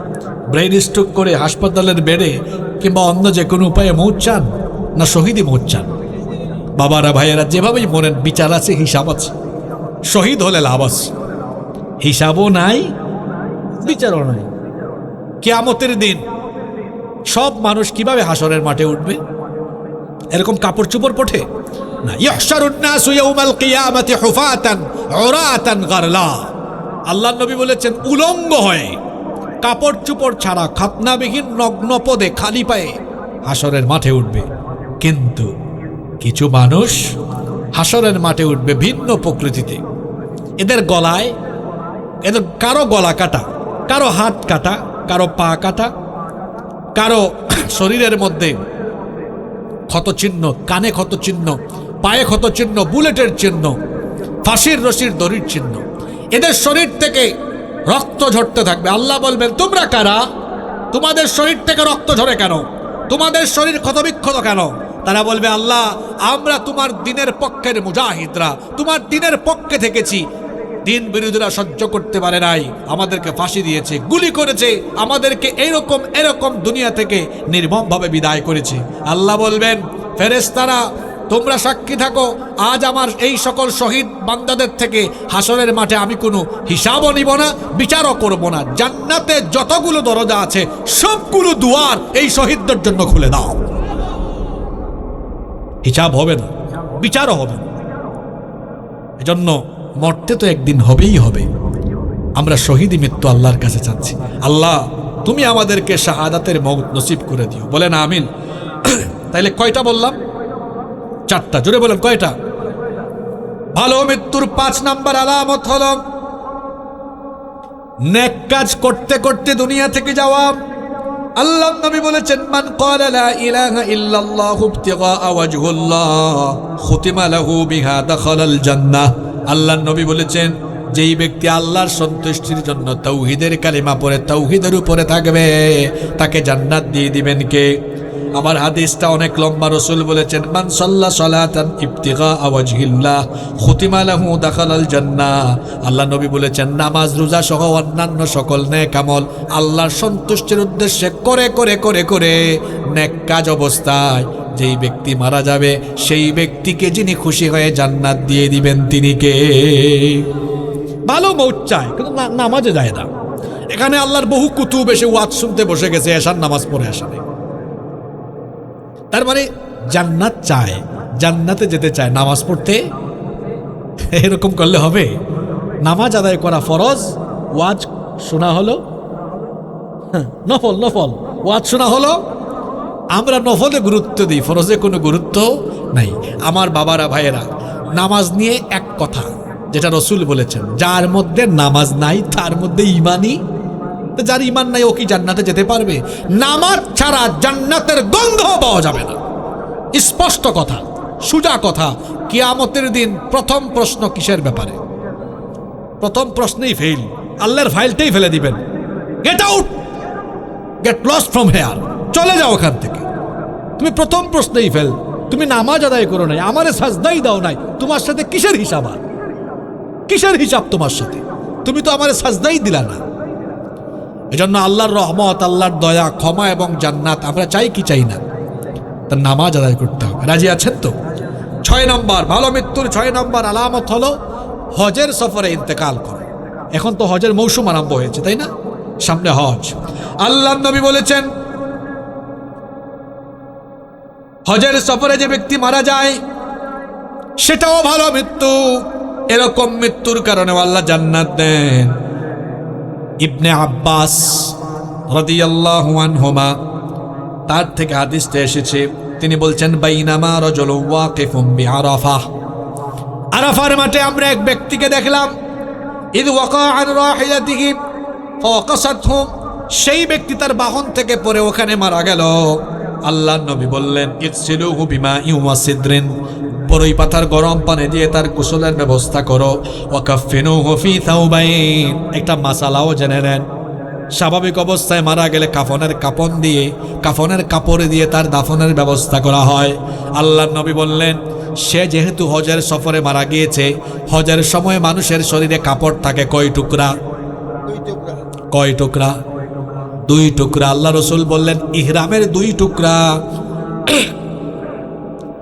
ব্রেইন স্ট্রোক করে হাসপাতালের বেডে কিংবা অন্য যে কোনো উপায়ে মৌত চান, না শহীদই মৌত চান? বাবারা ভাইয়েরা যেভাবেই মরেন, বিচার আছে, হিসাব আছে। শহীদ হলে লাভ আছে, হিসাবও নাই, বিচারও নাই। কিয়ামতের দিন সব মানুষ কিভাবে হাসরের মাঠে উঠবে? এরকম কাপড় চোপড় পঠে না। ইহশারুন নাসু ইয়াউমাল কিয়ামাতি হুফাতান উরাতান গারলা। আল্লাহর নবী বলেছেন, উলঙ্গ হয়ে, কাপড় চোপড় ছাড়া, খাতনাবিহীন নগ্ন পদে খালি পায়ে হাসরের মাঠে উঠবে। কিন্তু কিছু মানুষ হাসরের মাঠে উঠবে ভিন্ন প্রকৃতিতে। এদের গলায়, এদের কারো গলা কাটা, কারো হাত কাটা, কারো পা কাটা, কারো শরীরের মধ্যে ক্ষতচিহ্ন, কানে ক্ষতচিহ্ন, পায়ে ক্ষতচিহ্ন, বুলেটের চিহ্ন, ফাঁসির রশির দড়ির চিহ্ন। এদের শরীর থেকে রক্ত ঝরতে থাকবে। আল্লাহ বলবেন, তোমরা কারা? তোমাদের শরীর থেকে রক্ত ঝরে কেন? তোমাদের শরীর ক্ষতবিক্ষত কেন? তারা বলবে, আল্লাহ আমরা তোমার দিনের পক্ষের মুজাহিদরা, তোমার দিনের পক্ষে থেকেছি, দিন বিরোধীরা সহ্য করতে পারে নাই, আমাদেরকে ফাঁসি দিয়েছে, গুলি করেছে, আমাদেরকে এরকম দুনিয়া থেকে নির্মমভাবে বিদায় করেছে। আল্লাহ বলবেন, ফেরেশতারা তোমরা সাক্ষী থাকো, আজ আমার এই সকল শহীদ বান্দাদের থেকে হাসরের মাঠে আমি কোনো হিসাবও নিব না, বিচারও করব না। জান্নাতে যতগুলো দরজা আছে সবগুলো দুয়ার এই শহীদদের জন্য খুলে দাও। হিসাব হবে না, বিচারও হবে না। এজন্য মরতে তো একদিন হবেই হবে। আমরা শহীদি মৃত্যু আল্লাহর কাছে চাচ্ছি। আল্লাহ তুমি আমাদেরকে শাহাদাতের মওত নসিব করে দিও, বলেন আমিন। তাইলে কয়টা বললাম? 4টা। জোরে বলেন কয়টা? ভালো মৃত্যুর 5 নাম্বার আলামত হলো নেক কাজ করতে করতে দুনিয়া থেকে যাওয়া। আল্লাহ নবী বলেছেন, মান ক্বালা লা ইলাহা ইল্লাল্লাহু ইবতিগা ওয়াজহুল্লাহ খুতিমা লাহু বিহা দাখালাল জান্নাহ। আল্লাহ নবী বলেছেন, যেই ব্যক্তি আল্লাহর সন্তুষ্টির জন্য তাওহীদের কালিমা পড়ে তাওহীদের উপরে থাকবে, তাকে জান্নাত দিয়ে দিবেন কে? আমার হাদিসটা অনেক লম্বা। রাসূল বলেছেন, মান সাল্লা সালাতান ইবতিগা ওয়াজহিল্লাহ খুতিমা লাহু দাখালাল জান্নাহ। আল্লাহ নবী বলেছেন, নামাজ রোজা সহ অন্যান্য সকল নেক আমল আল্লাহর সন্তুষ্টির উদ্দেশ্যে করে করে করে করে নেক কাজ অবস্থায় যেই ব্যক্তি মারা যাবে, সেই ব্যক্তিকে যিনি খুশি হয়ে জান্নাত দিয়ে দিবেন তিনি কে? ভালো মওত চায় কিন্তু নামাজে যায় না। এখানে আল্লাহর বহু কুতুব এসে ওয়াজ শুনতে বসে গেছে, এশার নামাজ পড়ে আসে নাই। তার মানে জান্নাত চায়, জান্নাতে যেতে চায়, নামাজ পড়তে এরকম করলে হবে? নামাজ আদায় করা ফরজ, ওয়াজ শোনা হলো নফল, নফল ওয়াজ শোনা হলো। আমরা নফলে গুরুত্ব দিই, ফরজে কোনো গুরুত্ব নাই। আমার বাবারা ভাইয়েরা, নামাজ নিয়ে এক কথা যেটা রসুল বলেছেন, যার মধ্যে নামাজ নাই তার মধ্যে ইমানই। যার ইমান নাই ও কি জান্নাতে যেতে পারবে? নামাজ ছাড়া জান্নাতের গন্ধ পাওয়া যাবে না। স্পষ্ট কথা, সোজা কথা। কিয়ামতের দিন প্রথম প্রশ্ন কিসের ব্যাপারে? প্রথম প্রশ্নেই ফেল, আল্লাহর ফাইলটাই ফেলে দিবেন। Get out, get lost from here, চলে যাও ওখান থেকে। তুমি প্রথম প্রশ্নেই ফেল। তুমি নামাজ আদায় করো নাই, আমারে সাজদাই দাও নাই, তোমার সাথে কিসের হিসাব? আর কিসের হিসাব তোমার সাথে? তুমি তো আমারে সাজদাই দিলা না। এজন্য আল্লাহর রহমত, আল্লাহর দয়া, ক্ষমা এবং জান্নাত আমরা চাই কি চাই না? তার নামাজ আদায় করতে হবে। রাজি আছেন তো? 6 নম্বর ভালো মৃত্যুর 6 নম্বর আলামত হলো হজের সফরে ইন্তেকাল করা। এখন তো হজের মৌসুম আরম্ভ হয়েছে, তাই না? সামনে হজ। আল্লাহর নবী বলেছেন, হজের সফরে যে ব্যক্তি মারা যায় সেটাও ভালো মৃত্যু। এরকম মৃত্যুর কারণে আল্লাহ জান্নাত দেন। ইবনে আব্বাস রাদিয়াল্লাহু আনহুমা, তার থেকে হাদিসটা এসেছে, তিনি বলছেন, বাইনামা রাজুলুন ওয়াকিফুন বিআরাফা, আরাফার মাঠে আমরা এক ব্যক্তিকে দেখলাম, ইদ ওয়াকা আন রাহিলাতিহি ফাওয়াকাসাতহু, সেই ব্যক্তি তার বাহন থেকে পড়ে ওখানে মারা গেল। আল্লাহর নবী বললেন, ইগসিলুহু বিমাইন ওয়া সিদরিন, বরই পাতার গরম পানি দিয়ে তার গোসলের ব্যবস্থা করো। ওয়াকাফিনুহু ফি থাওবাইন, একটা মাসালাও জেনে নেন, স্বাভাবিক অবস্থায় মারা গেলে কাফনের কাপড় দিয়ে তার দাফনের ব্যবস্থা করা হয়। আল্লাহর নবী বললেন, সে যেহেতু হজের সফরে মারা গিয়েছে, হজের সময় মানুষের শরীরে কাপড় থাকে কয় টুকরা? কয় টুকরা? 2 টুকরা। আল্লাহ রসুল বললেন, ইহরামের 2 টুকরা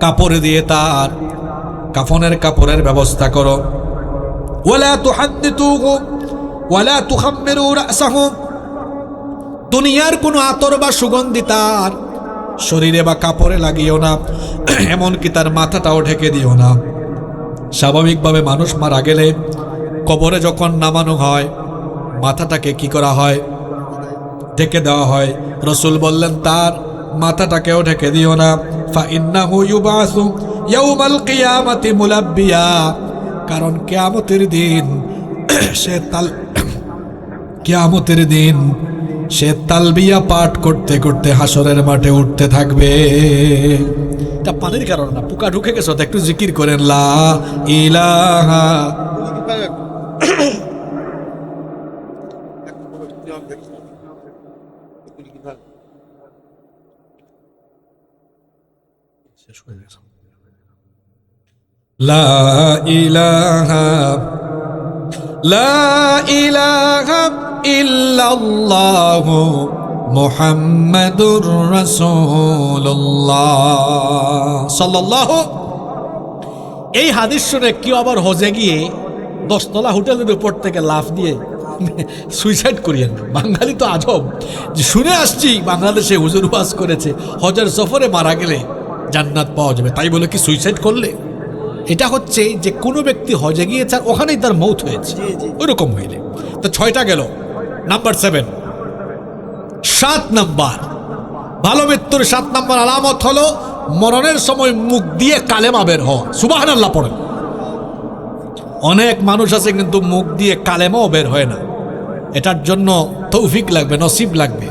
কাপড় দিয়ে তার কাপড়ের ব্যবস্থা করো। ওয়ালা তুহাদ্দিতুহু ওয়ালা তুখাম্মিরু রাসাহু, দুনিয়ার কোনো আতর বা সুগন্ধি তার শরীরে বা কাপড়ে লাগিও না, এমনকি তার মাথাটাও ঢেকে দিও না। স্বাভাবিকভাবে মানুষ মারা গেলে কবরে যখন নামানো হয়, মাথাটাকে কি করা হয়? ঢেকে দেওয়া হয়। রসুল বললেন, তার মাথাটাকেও ঢেকে দিও না। ফাইন্নাহু ইউবাসু ইয়াউমাল কিয়ামাতি মুলাব্বিয়া, কারণ কিয়ামতের দিন সে তালবিয়া পাঠ করতে করতে হাসরের মাঠে উঠতে থাকবে। এটা পানির কারণ না, পোকা ঢুকে গেছে, একটু জিকির করেন, লা ইলাহা। লা ইলাহা ইল্লাল্লাহু মুহাম্মাদুর রাসূলুল্লাহ সাল্লাল্লাহু এই হাদিস শুনে কেউ আবার হজে গিয়ে 10তলা হোটেলের উপর থেকে লাফ দিয়ে সুইসাইড করিয়েন। বাঙালি তো আজব, যে শুনে আসছি বাংলাদেশে হুজুর ওয়াজ করেছে হজের সফরে মারা গেলে জান্নাত পাওয়া যাবে, তাই বলে কি সুইসাইড করলে? এটা হচ্ছে যে কোনো ব্যক্তি হজে গিয়েছে আর ওখানেই তার মৌত হয়েছে, ওইরকম হইলে। তো 6টা গেল। নাম্বার 7, 7 নাম্বার ভালো মৃত্যুর 7 নাম্বার আলামত হলো মরণের সময় মুখ দিয়ে কালেমা বের হওয়া। সুবহানাল্লাহ পড়েন। অনেক মানুষ আছে কিন্তু মুখ দিয়ে কালেমাও বের হয় না। এটার জন্য তৌফিক লাগবে, নসিব লাগবে,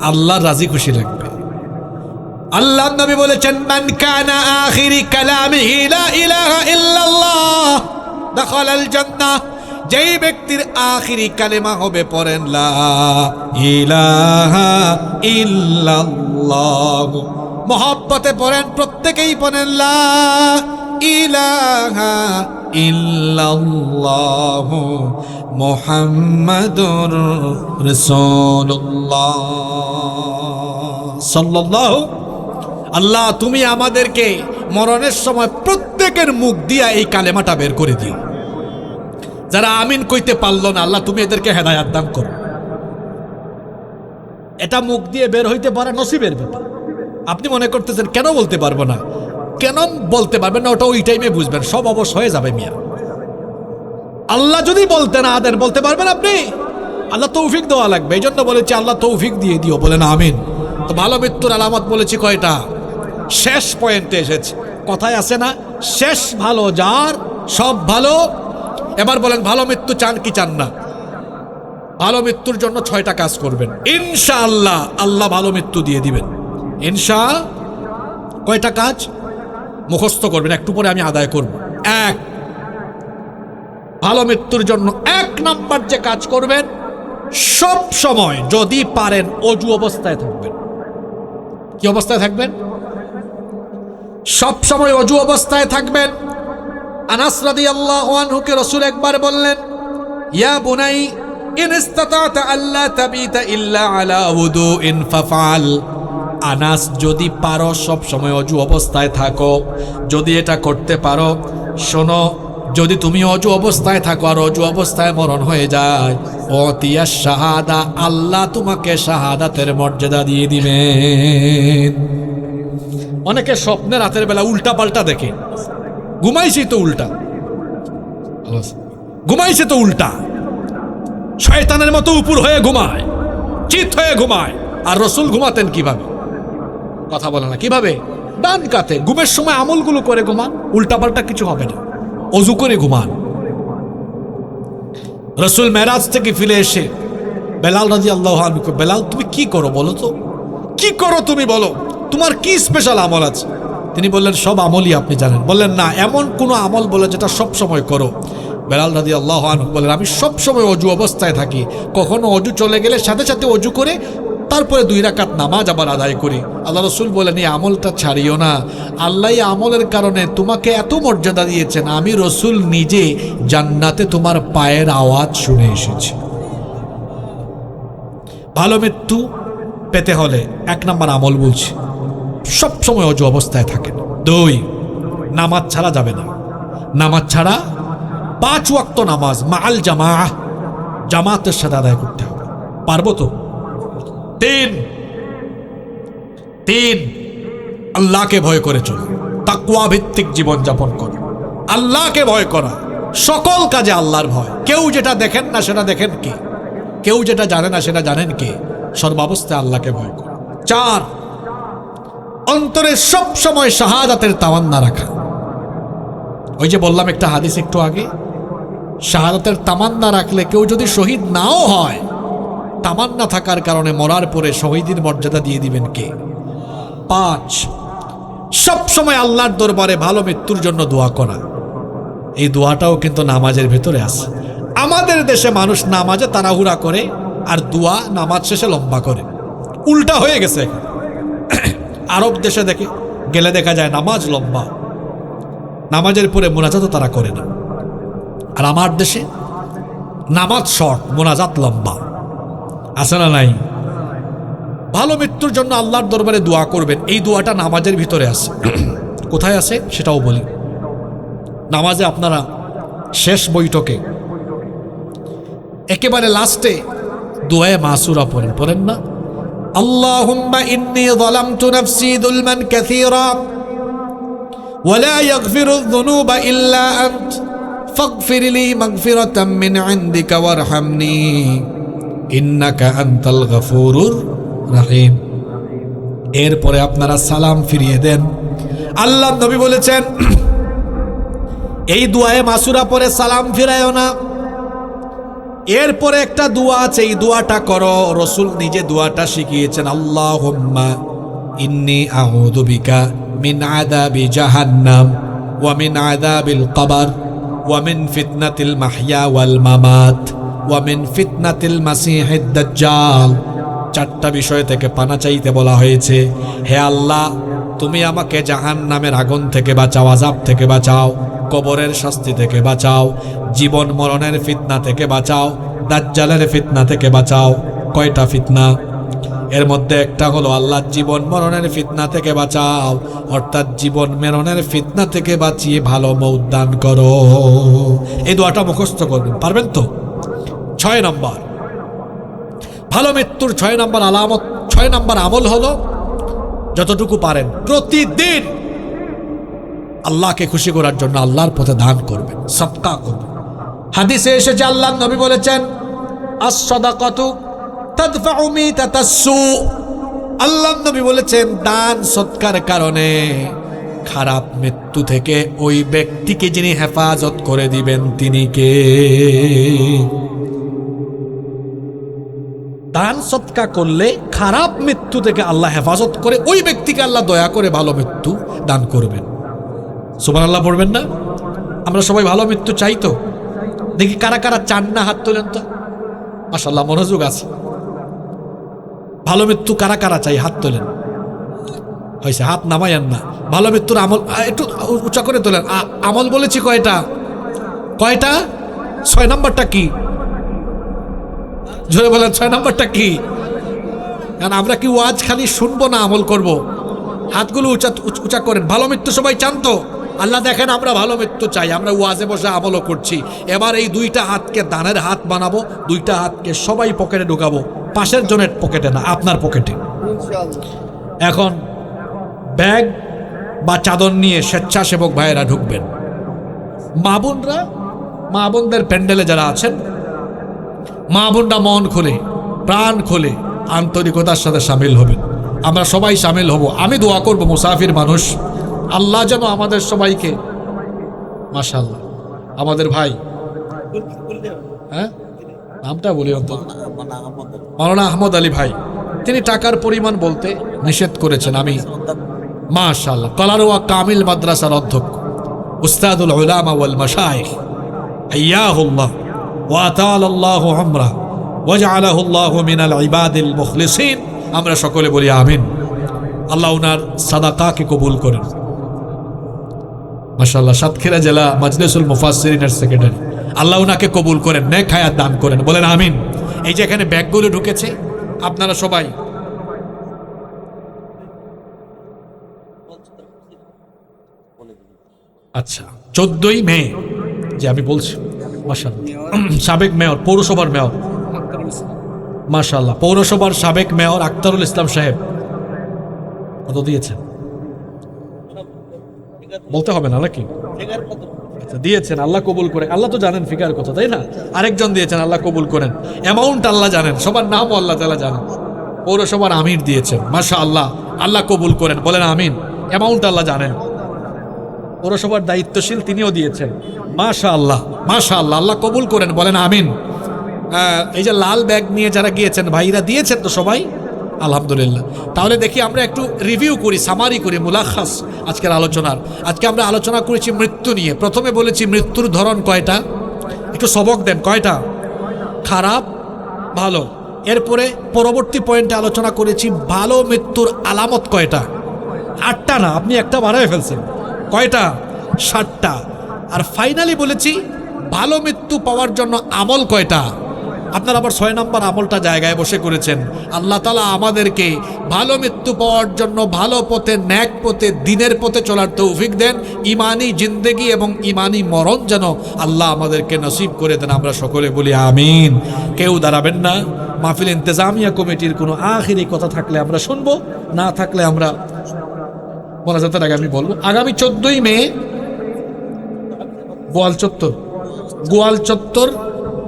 আল্লাহর রাজি খুশি লাগবে। আল্লাহ নবী বলেছেন, মান কানা আখিরি কালামিহি লা ইলাহা ইল্লাল্লাহ দাখালাল জান্নাহ। যেই ব্যক্তির আখিরি কালেমা হবে পড়েন লা ইলাহা ইল্লাল্লাহ, মহব্বতে পড়েন, প্রত্যেকেই পড়েন লা ইলাহা ইল্লাল্লাহ মুহাম্মাদুর রাসূলুল্লাহ সাল্লাল্লাহু। আল্লাহ তুমি আমাদেরকে মরণের সময় প্রত্যেকের মুখ দিয়া এই কালেমাটা বের করে দিও। যারা আমিন কইতে পারলো না, আল্লাহ তুমি এদেরকে হেদায়াত দান করো। এটা মুখ দিয়ে বের হইতে পারে, নসিবের ব্যাপার। আপনি মনে করতেছেন কেন বলতে পারবো না, কেন বলতে পারবেন না, ওটা ওই টাইমে বুঝবেন, সব অবশ হয়ে যাবে মিয়া। আল্লাহ যদি বলতে না দেন, বলতে পারবেন আপনি? আল্লাহ তৌফিক দেওয়া লাগবে। এই জন্য বলেছি আল্লাহ তৌফিক দিয়ে দিও, বলেন আমিন। তো ভালো মৃত্যুর আলামত বলেছি কয়টা? শেষ পয়েন্টে এসেছে। কথায় আছে না, শেষ ভালো যার সব ভালো। এবার বলেন ভালো মৃত্যু চান কি চান না? ভালো মৃত্যুর জন্য 6টা কাজ করবেন, ইনশাআল্লাহ আল্লাহ ভালো মৃত্যু দিয়ে দিবেন। কয়টা কাজ মুখস্থ করবেন, একটু পরে আমি আদায় করব। 1, ভালো মৃত্যুর জন্য 1 নাম্বার যে কাজ করবেন, সব সময় যদি পারেন অজু অবস্থায় থাকবেন। কি অবস্থায় থাকবেন? সব সময় অজু অবস্থায় থাকবেন। আনাস রাদিয়াল্লাহু আনহুকে রাসূল একবার বললেন, ইয়া বুনাই ইন ইসতাতা'তা আল্লা তাবিতা ইল্লা আলা ওযুইন ফাফআল। আনাস, যদি পারো সব সময় অজু অবস্থায় থাকো, যদি এটা করতে পারো, শোনো, যদি তুমি অজু অবস্থায় থাকো আর অজু অবস্থায় মরণ হয়ে যায়, অতিয়া শাহাদা, আল্লাহ তোমাকে শাহাদাতের মর্যাদা দিয়ে দিবেন। অনেকে স্বপ্নে রাতের বেলা উল্টা পাল্টা দেখে, ঘুমাইছি তো উল্টা, ঘুমাইছে তো উল্টা, শয়তানের মতো উপর হয়ে ঘুমায়, চিত হয়ে ঘুমায়। আর রসুল ঘুমাতেন কিভাবে? কথা বলে না, কিভাবে? ডান কাতে। ঘুমের সময় আমলগুলো করে ঘুমান, উল্টা পাল্টা কিছু হবে না, অজু করে ঘুমান। রসুল মেরাজ থেকে ফিরে এসে বেলাল রাদিয়াল্লাহু আনহু, বেলাল তুমি কি করো বলো তো, কি করো তুমি বলো, তোমার কি স্পেশাল আমল আছে? তিনি বললেন সব আমলই আপনি জানেন। বললেন না, এমন কোনো আমল বলে যেটা সব সময় করো। বেলাল রাদিয়াল্লাহু আনহু বললেন আমি সব সময় অজু অবস্থায় থাকি, কখনো অজু চলে গেলে সাথে সাথে অজু করে তারপরে 2 রাকাত নামাজ আবার আদায় করি। আল্লাহ রসুল বলেন এই আমলটা ছাড়িও না, আল্লাহ এই আমলের কারণে তোমাকে এত মর্যাদা দিয়েছেন, আমি রসুল নিজে জান্নাতে তোমার পায়ের আওয়াজ শুনে এসেছি। ভালো মৃত্যু পেতে হলে 1 নাম্বার আমল বলছি, সব সময় অজু অবস্থায় থাকেন। 2, নামাজ ছাড়া যাবে না। নামাজ ছাড়া 5 ওয়াক্ত নামাজ মাআল জামাআহ, জামাতের সাথে আদায় করতে হবে। পারবো তো? 3, আল্লাহকে ভয় করে চলো, তাকওয়া ভিত্তিক জীবন যাপন করো। আল্লাহকে ভয় করা, সকল কাজে আল্লাহর ভয়। কেউ যেটা দেখেন না সেটা দেখেন কে, কেউ যেটা জানে না সেটা জানেন কে, সর্বাবস্থায় আল্লাহকে ভয় করা। 4, অন্তরে সব সময় শাহাদাতের তামান্না রাখা। ওই যে বললাম একটা হাদিস একটু আগে, শাহাদাতের তামান্না রাখলে কেউ যদি শহীদ নাও হয়, তামান্না থাকার কারণে মরার পরে শহীদের মর্যাদা দিয়ে দিবেন কে? 5, সব সময় আল্লাহর দরবারে ভালো মৃত্যুর জন্য দোয়া করা। এই দোয়াটাও কিন্তু নামাজের ভেতরে আছে। আমাদের দেশে মানুষ নামাজে তাড়াহুড়া করে আর দোয়া নামাজ শেষে লম্বা করে, উল্টা হয়ে গেছে। আরব দেশে দেখে গেলে দেখা যায় নামাজ লম্বা, নামাজের পরে মোনাজাতও তারা করে না। আর আমার দেশে নামাজ শর্ট, মোনাজাত লম্বা। আছে না নাই? ভালো মৃত্যুর জন্য আল্লাহর দরবারে দোয়া করবেন, এই দোয়াটা নামাজের ভিতরে আছে। কোথায় আছে সেটাও বলি। নামাজে আপনারা শেষ বৈঠকে একেবারে লাস্টে দুআয়ে মাসুরা পড়েন না? আল্লাহুম্মা ইন্নী যালামতু নাফসি যুলমান কাসীরা ওয়া লা ইয়াগফিরুয যুনুবা ইল্লা আনত ফাগফির লি মাগফিরাতাম মিন ইনদিকা ওয়ারহামনি ইন্নাকা আনতাল গফুরুর রহিম। এরপরে আপনারা সালাম ফিরিয়ে দেন। আল্লাহর নবী বলেছেন এই দুআয়ে মাসুরা পরে সালাম ফিরায়ও না। এরপরে একটা দোয়া আছে, এই দোয়াটা করো। রাসূল নিজে দোয়াটা শিখিয়েছেন, আল্লাহুম্মা ইন্নী আউযু বিকা মিন আযাবি জাহান্নাম ওয়া মিন আযাবিল কবর ওয়া মিন ফিতনাতিল মাহইয়া ওয়াল মামাত ওয়া মিন ফিতনাতিল মাসিহিদ দাজ্জাল। চারটা বিষয় থেকে পানা চাইতে বলা হয়েছে। হে আল্লাহ, তুমি আমাকে জাহান্নামের আগুন থেকে বাঁচাও, আযাব থেকে বাঁচাও, কবরের শাস্তি থেকে বাঁচাও, জীবন মরণের ফিতনা থেকে বাঁচাও, দাজ্জালের ফিতনা থেকে বাঁচাও। কয়টা ফিতনা? এর মধ্যে একটা হলো আল্লাহ জীবন মরণের ফিতনা থেকে বাঁচাও, অর্থাৎ জীবন মরণের ফিতনা থেকে বাঁচিয়ে ভালো মওত দান করো। এই দোয়াটা মুখস্থ করবেন, পারবেন তো? 6 নম্বর ভালো মৃত্যুর 6 নম্বর আলামত, 6 নম্বর আমল হলো যতটুকু পারেন প্রতিদিন আল্লাহকে খুশি করার জন্য আল্লাহর পথে দান করবেন, সদকা করবেন। হাদিসে এসেছে, আল্লাহর নবী বলেছেন, আস-সাদাকাতু তাদফাউ মিতাতাস-সু। আল্লাহর নবী বলেছেন, দান সদকার কারণে খারাপ মৃত্যু থেকে ওই ব্যক্তিকে যিনি হেফাজত করে দিবেন তিনি কে? দান সদকা করলে খারাপ মৃত্যু থেকে আল্লাহ হেফাজত করে ওই ব্যক্তিকে আল্লাহ দয়া করে ভালো মৃত্যু দান করবেন। সুবহানাল্লাহ পড়বেন না? আমরা সবাই ভালো মৃত্যু চাই তো? দেখি কারা কারা চান না, হাত তোলেন তো। মাশাআল্লাহ, মনোযোগ আছে। ভালো মৃত্যু কারা কারা চাই? হাত তোলেন। হয়েছে, হাত নামাইয়েন না। ভালো মৃত্যুর আমল একটু উঁচা করে তোলেন। আমল বলেছি কয়টা? 6 নম্বরটা কি? জোরে বলেন, 6 নম্বরটা কি? কারণ আমরা কি ওয়াজ খালি শুনবো না, আমল করব? হাতগুলো উঁচা করেন। ভালো মৃত্যু সবাই চান তো? আল্লাহ দেখেন আমরা ভালো মৃত্যু চাই, আমরা ওয়াজে বসে আমলও করছি। এবার এই 2টা হাতকে দানের হাত বানাবো, 2টা হাতকে সবাই পকেটে ঢুকাবো, পাশের জনের পকেটে না, আপনার পকেটে। এখন ব্যাগ বা চাদর নিয়ে স্বেচ্ছাসেবক ভাইয়েরা ঢুকবেন। মা বোনরা, মা বোনদের প্যান্ডেলে যারা আছেন, মা বোনরা মন খুলে, প্রাণ খুলে, আন্তরিকতার সাথে সামিল হবেন। আমরা সবাই সামিল হব। আমি দোয়া করব, মুসাফির মানুষ, আল্লাহ যেন আমাদের সবাইকে, মাশাআল্লাহ, আমাদের ভাই, হ্যাঁ নামটা বলি অন্তত, মাওলানা আহমদ আলী ভাই, তিনি টাকার পরিমাণ বলতে নিষেধ করেছেন। আমি মাশাআল্লাহ কলারোয়া কামিল মাদ্রাসার অধ্যক্ষ উস্তাদুল উলামা ওয়াল মাশায়েখ আইয়াহুল্লাহ ওয়া আতালাল্লাহু উমরা ওয়া জাআলাহুল্লাহু মিনাল ইবাদিল মুখলিসিন। আমরা সকলে বলি আমিন। আল্লাহ ওনার সাদাকাকে কবুল করেন। মাশাআল্লাহ, সাতক্ষীরা জেলা মাজলিসুল মুফাসসিরিনের সেক্রেটারি, আল্লাহ ওনাকে কবুল করেন, নেক হায়াত দান করেন, বলেন আমিন। এই যে এখানে ব্যাগগুলো ঢুকেছে, আপনারা সবাই আচ্ছা 14ই মে যে আমি বলছি, মাশাআল্লাহ, সাবেক মেয়র, পৌরসভার মেয়র, মাশাআল্লাহ, পৌরসভার সাবেক মেয়র আক্তারুল ইসলাম সাহেব কত দিয়েছেন বলতে হবে না নাকি? আচ্ছা, দিয়েছেন, আল্লাহ কবুল করে। আল্লাহ তো জানেন ফিগার কত, তাই না? আরেকজন দিয়েছেন, আল্লাহ কবুল করেন। অ্যামাউন্ট আল্লাহ জানেন, সবার নামও আল্লাহ তাআলা জানেন। পৌরসভার আমির দিয়েছেন, মাশাআল্লাহ, আল্লাহ কবুল করেন, বলেন আমিন। অ্যামাউন্ট আল্লাহ জানেন। পৌরসভার দায়িত্বশীল তিনিও দিয়েছেন, মাশাআল্লাহ, মাশাআল্লাহ, আল্লাহ কবুল করেন, বলেন আমিন। এই যে লাল ব্যাগ নিয়ে যারা গিয়েছেন, ভাইরা দিয়েছেন তো সবাই, আলহামদুলিল্লাহ। তাহলে দেখি আমরা একটু রিভিউ করি, সামারি করি, মুলাখাস আজকের আলোচনার। আজকে আমরা আলোচনা করেছি মৃত্যু নিয়ে। প্রথমে বলেছি মৃত্যুর ধরন কয়টা, একটু সবক দেন। কয়টা? খারাপ, ভালো। এরপরে পরবর্তী পয়েন্টে আলোচনা করেছি ভালো মৃত্যুর আলামত কয়টা? 8টা না, আপনি একটা বাড়ায় ফেলছেন। কয়টা? 7টা। আর ফাইনালি বলেছি ভালো মৃত্যু পাওয়ার জন্য আমল কয়টা? আপনারা আবার 6 নম্বর আমলটা জায়গায় বসে করেছেন। আল্লাহ তাআলা আমাদেরকে ভালো মৃত্যু পাওয়ার জন্য ভালো পথে, ন্যাক পথে, দিনের পথে চলার তৌফিক দেন। ইমানি জিন্দেগি এবং ইমানি মরণ যেন আল্লাহ আমাদেরকে নসিব করে দেন। আমরা সকলে বলি আমিন। কেউ দাঁড়াবেন না। মাহফিল ইন্তেজামিয়া কমিটির কোনো আখিরি কথা থাকলে আমরা শুনবো, না থাকলে আমরা মোনাজাতের আগে আমি বলবো। আগামী 14ই মে গোয়াল চত্বর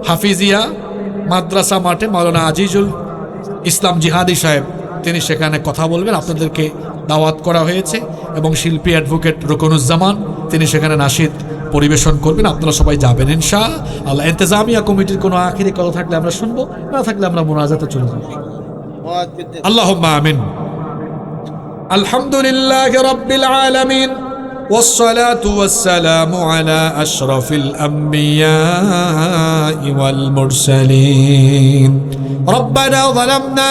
হাফিজিয়া মাদ্রাসা মাঠে মাওলানা আজিজুল ইসলাম জিহাদি সাহেব তিনি সেখানে কথা বলবেন। আপনাদেরকে দাওয়াত করা হয়েছে এবং শিল্পী অ্যাডভোকেট রুকনুজ্জামান তিনি সেখানে নাশিদ পরিবেশন করবেন। আপনারা সবাই যাবেন ইনশাআল্লাহ। ইন্তেজামিয়া কমিটির কোনো আখিরি কথা থাকলে আমরা শুনবো, না থাকলে আমরা মোনাজাতে চলে যাব। আল্লাহুম্মা আমিন। আলহামদুলিল্লাহি রাব্বিল আলামিন والصلاة والسلام على أشرف الأنبياء والمرسلين ربنا ظلمنا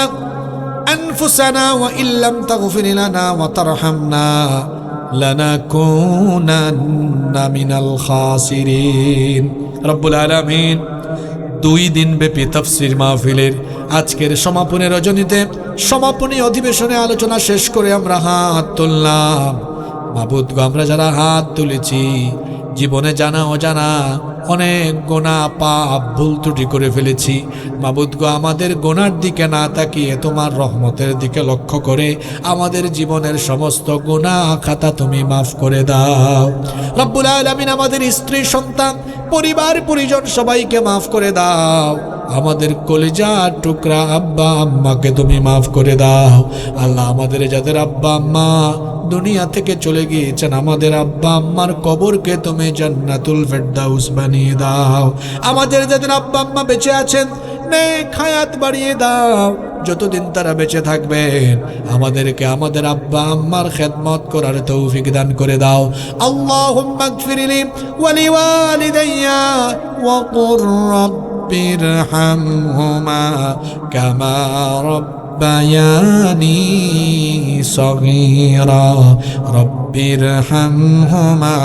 أنفسنا وإن لم تغفر لنا وترحمنا لنكونن من الخاسرين رب العالمين 2 দিন ব্যাপী তাফসীর মাহফিলের আজকের সমাপনী রজনীতে সমাপনী অধিবেশনে আলোচনা শেষ করে আমরা হাত তুললাম। মাবুদ গো, আমরা যারা হাত তুলেছি জীবনে জানা অজানা অনেক গোনা পাপ ভুল ত্রুটি করে ফেলেছি। মাবুদ গো, আমাদের গোনার দিকে না তাকিয়ে তোমার রহমতের দিকে লক্ষ্য করে আমাদের জীবনের সমস্ত গোনা খাতা তুমি মাফ করে দাও। রব্বুল আলামিন আমাদের স্ত্রী সন্তান পরিবার পরিজন সবাইকে মাফ করে দাও। আমাদের কলিজার টুকরা আব্বা আম্মাকে তুমি মাফ করে দাও। আল্লাহ, আমাদের যাদের আব্বা আম্মা দুনিয়া থেকে চলে গিয়েছেন আমাদের আব্বা আম্মার কবরকে তুমি জান্নাতুল ফেরদাউস বানিয়ে দাও। আমাদের যাদের আব্বা আম্মা বেঁচে আছেন নেক হায়াত বাড়িয়ে দাও। যতদিন তারা বেঁচে থাকবেন আমাদেরকে আমাদের আব্বা আম্মার খেদমত করার তৌফিক দান করে দাও। আল্লাহুম্মা গফিরলি ওয়া লিওয়ালিদাইয়া ওয়া কুর রাব্বিরহামহুমা কামা ربياني صغيرا رب ارحمهما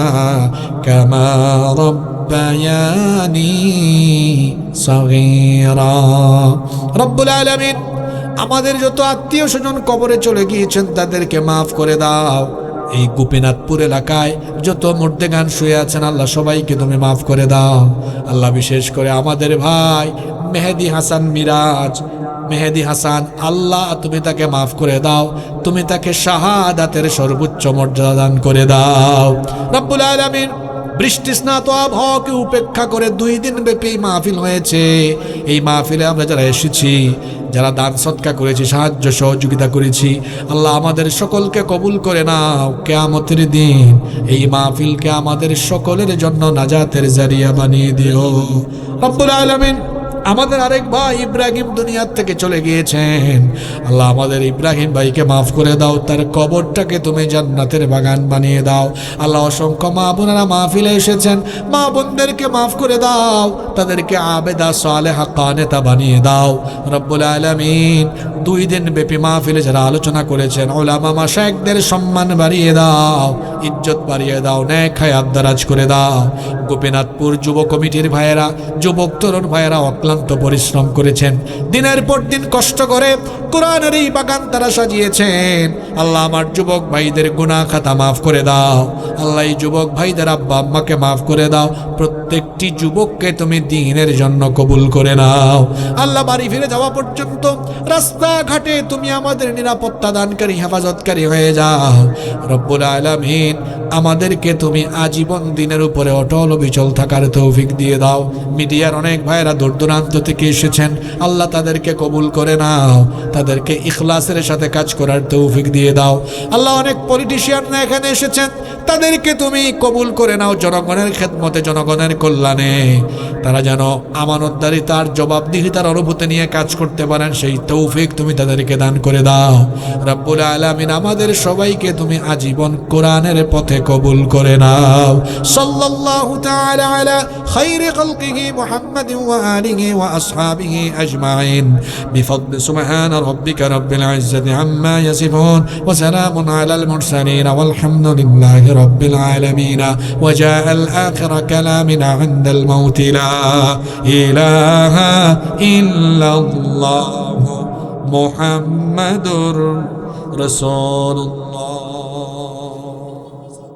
كما ربياني صغيرا رب العالمين আমাদের যত আত্মীয় স্বজন কবরে চলে গিয়েছেন তাদেরকে মাফ করে দাও। এই গোপীনাথপুর এলাকায় যত মুর্দেগান শুয়ে আছেন আল্লাহ সবাইকে তুমি মাফ করে দাও। আল্লাহ, বিশেষ করে আমাদের ভাই মেহেদি হাসান মিরাজ, মেহেদি হাসান, আল্লাহ তুমি তাকে মাফ করে দাও। তুমি তাকে শাহাদাতের সর্বোচ্চ মর্যাদা দান করে দাও। রব্বুল আলামিন বৃষ্টি স্নাত আবহাওয়াকে উপেক্ষা করে 2 দিন ব্যাপী মাহফিল হয়েছে। এই মাহফিলে আমরা যারা এসেছি, যারা দান সদকা করেছি, সাহায্য সহযোগিতা করেছি, আল্লাহ আমাদের সকলকে কবুল করে নাও। কিয়ামতের দিন এই মাহফিলকে আমাদের সকলের জন্য নাজাতের জারিয়া বানিয়ে দিও। রব্বুল আলামিন আমাদের আরেক ভাই ইব্রাহিম দুনিয়ার থেকে চলে গিয়েছেন। আল্লাহ, আমাদের ইব্রাহিম ভাইকে মাফ করে দাও। তার কবরটাকে তুমি জান্নাতের বাগান বানিয়ে দাও। আল্লাহ, অসংখ্য মা বোনেরা মাহফিলে এসেছেন, মা বোনদেরকে মাফ করে দাও। তাদেরকে আবেদা সালেহা কানেতা বানিয়ে দাও। রব্বুল আলামিন 2 দিন ব্যাপী মাহফিলে যারা আলোচনা করেছেন উলামা মাশায়েখদের সম্মান বাড়িয়ে দাও, ইজ্জত বাড়িয়ে দাও, নেক হায়াত দারাজ করে দাও। গোপীনাথপুর যুব কমিটির ভাইয়েরা, যুবক তরুণ ভাইয়েরা অক্লান্ত পরিশ্রম করেছেন, দিনের পর দিন কষ্ট করে কোরআনের এই বাগান তারা সাজিয়েছেন। আল্লাহ, আমার যুবক ভাইদের গুনাহ খাতা মাফ করে দাও। আল্লাহ, এই যুবক ভাইদের আব্বা আম্মাকে মাফ করে দাও। প্রত্যেকটি যুবককে তুমি দ্বীনের জন্য কবুল করে নাও। আল্লাহ, বাড়ি ফিরে যাওয়া পর্যন্ত রাস্তাঘাটে তুমি আমাদের নিরাপত্তা দানকারী, হেফাজতকারী হয়ে যাও। রব্বুল আলামিন আমাদেরকে তুমি আজীবন দিনের উপরে অটল অবিচল থাকার তৌফিক দিয়ে দাও। মিডিয়ার অনেক ভাইয়েরা দূর দূরান্ত থেকে এসেছেন, আল্লাহ তাদেরকে কবুল করে নাও, তাদেরকে ইখলাসের সাথে কাজ করার তৌফিক দিয়ে দাও। আল্লাহ, অনেক পলিটিশিয়ানরা এখানে এসেছেন, তাদেরকে তুমি কবুল করে নাও জনগণের খেদমতে, জনগণের কল্যাণে। তারা যেন আমানতদারিতার, জবাবদিহিতার অনুভূতি নিয়ে কাজ করতে পারেন, সেই তৌফিক তুমি তাদেরকে দান করে দাও। রব্বুল আলামিন আমাদের সবাইকে তুমি আজীবন কোরআনের পথে কবুল করে নাও। সাল্লাল্লাহু তাআলা আলা খায়রি খালকিহি মুহাম্মাদিন ওয়া আলিহি وأصحابه أجمعين بفضل سبحان ربك رب العزة عما يصفون وسلام على المرسلين والحمد لله رب العالمين وجاء الآخر كلامنا عند الموت لا إله إلا الله محمد رسول الله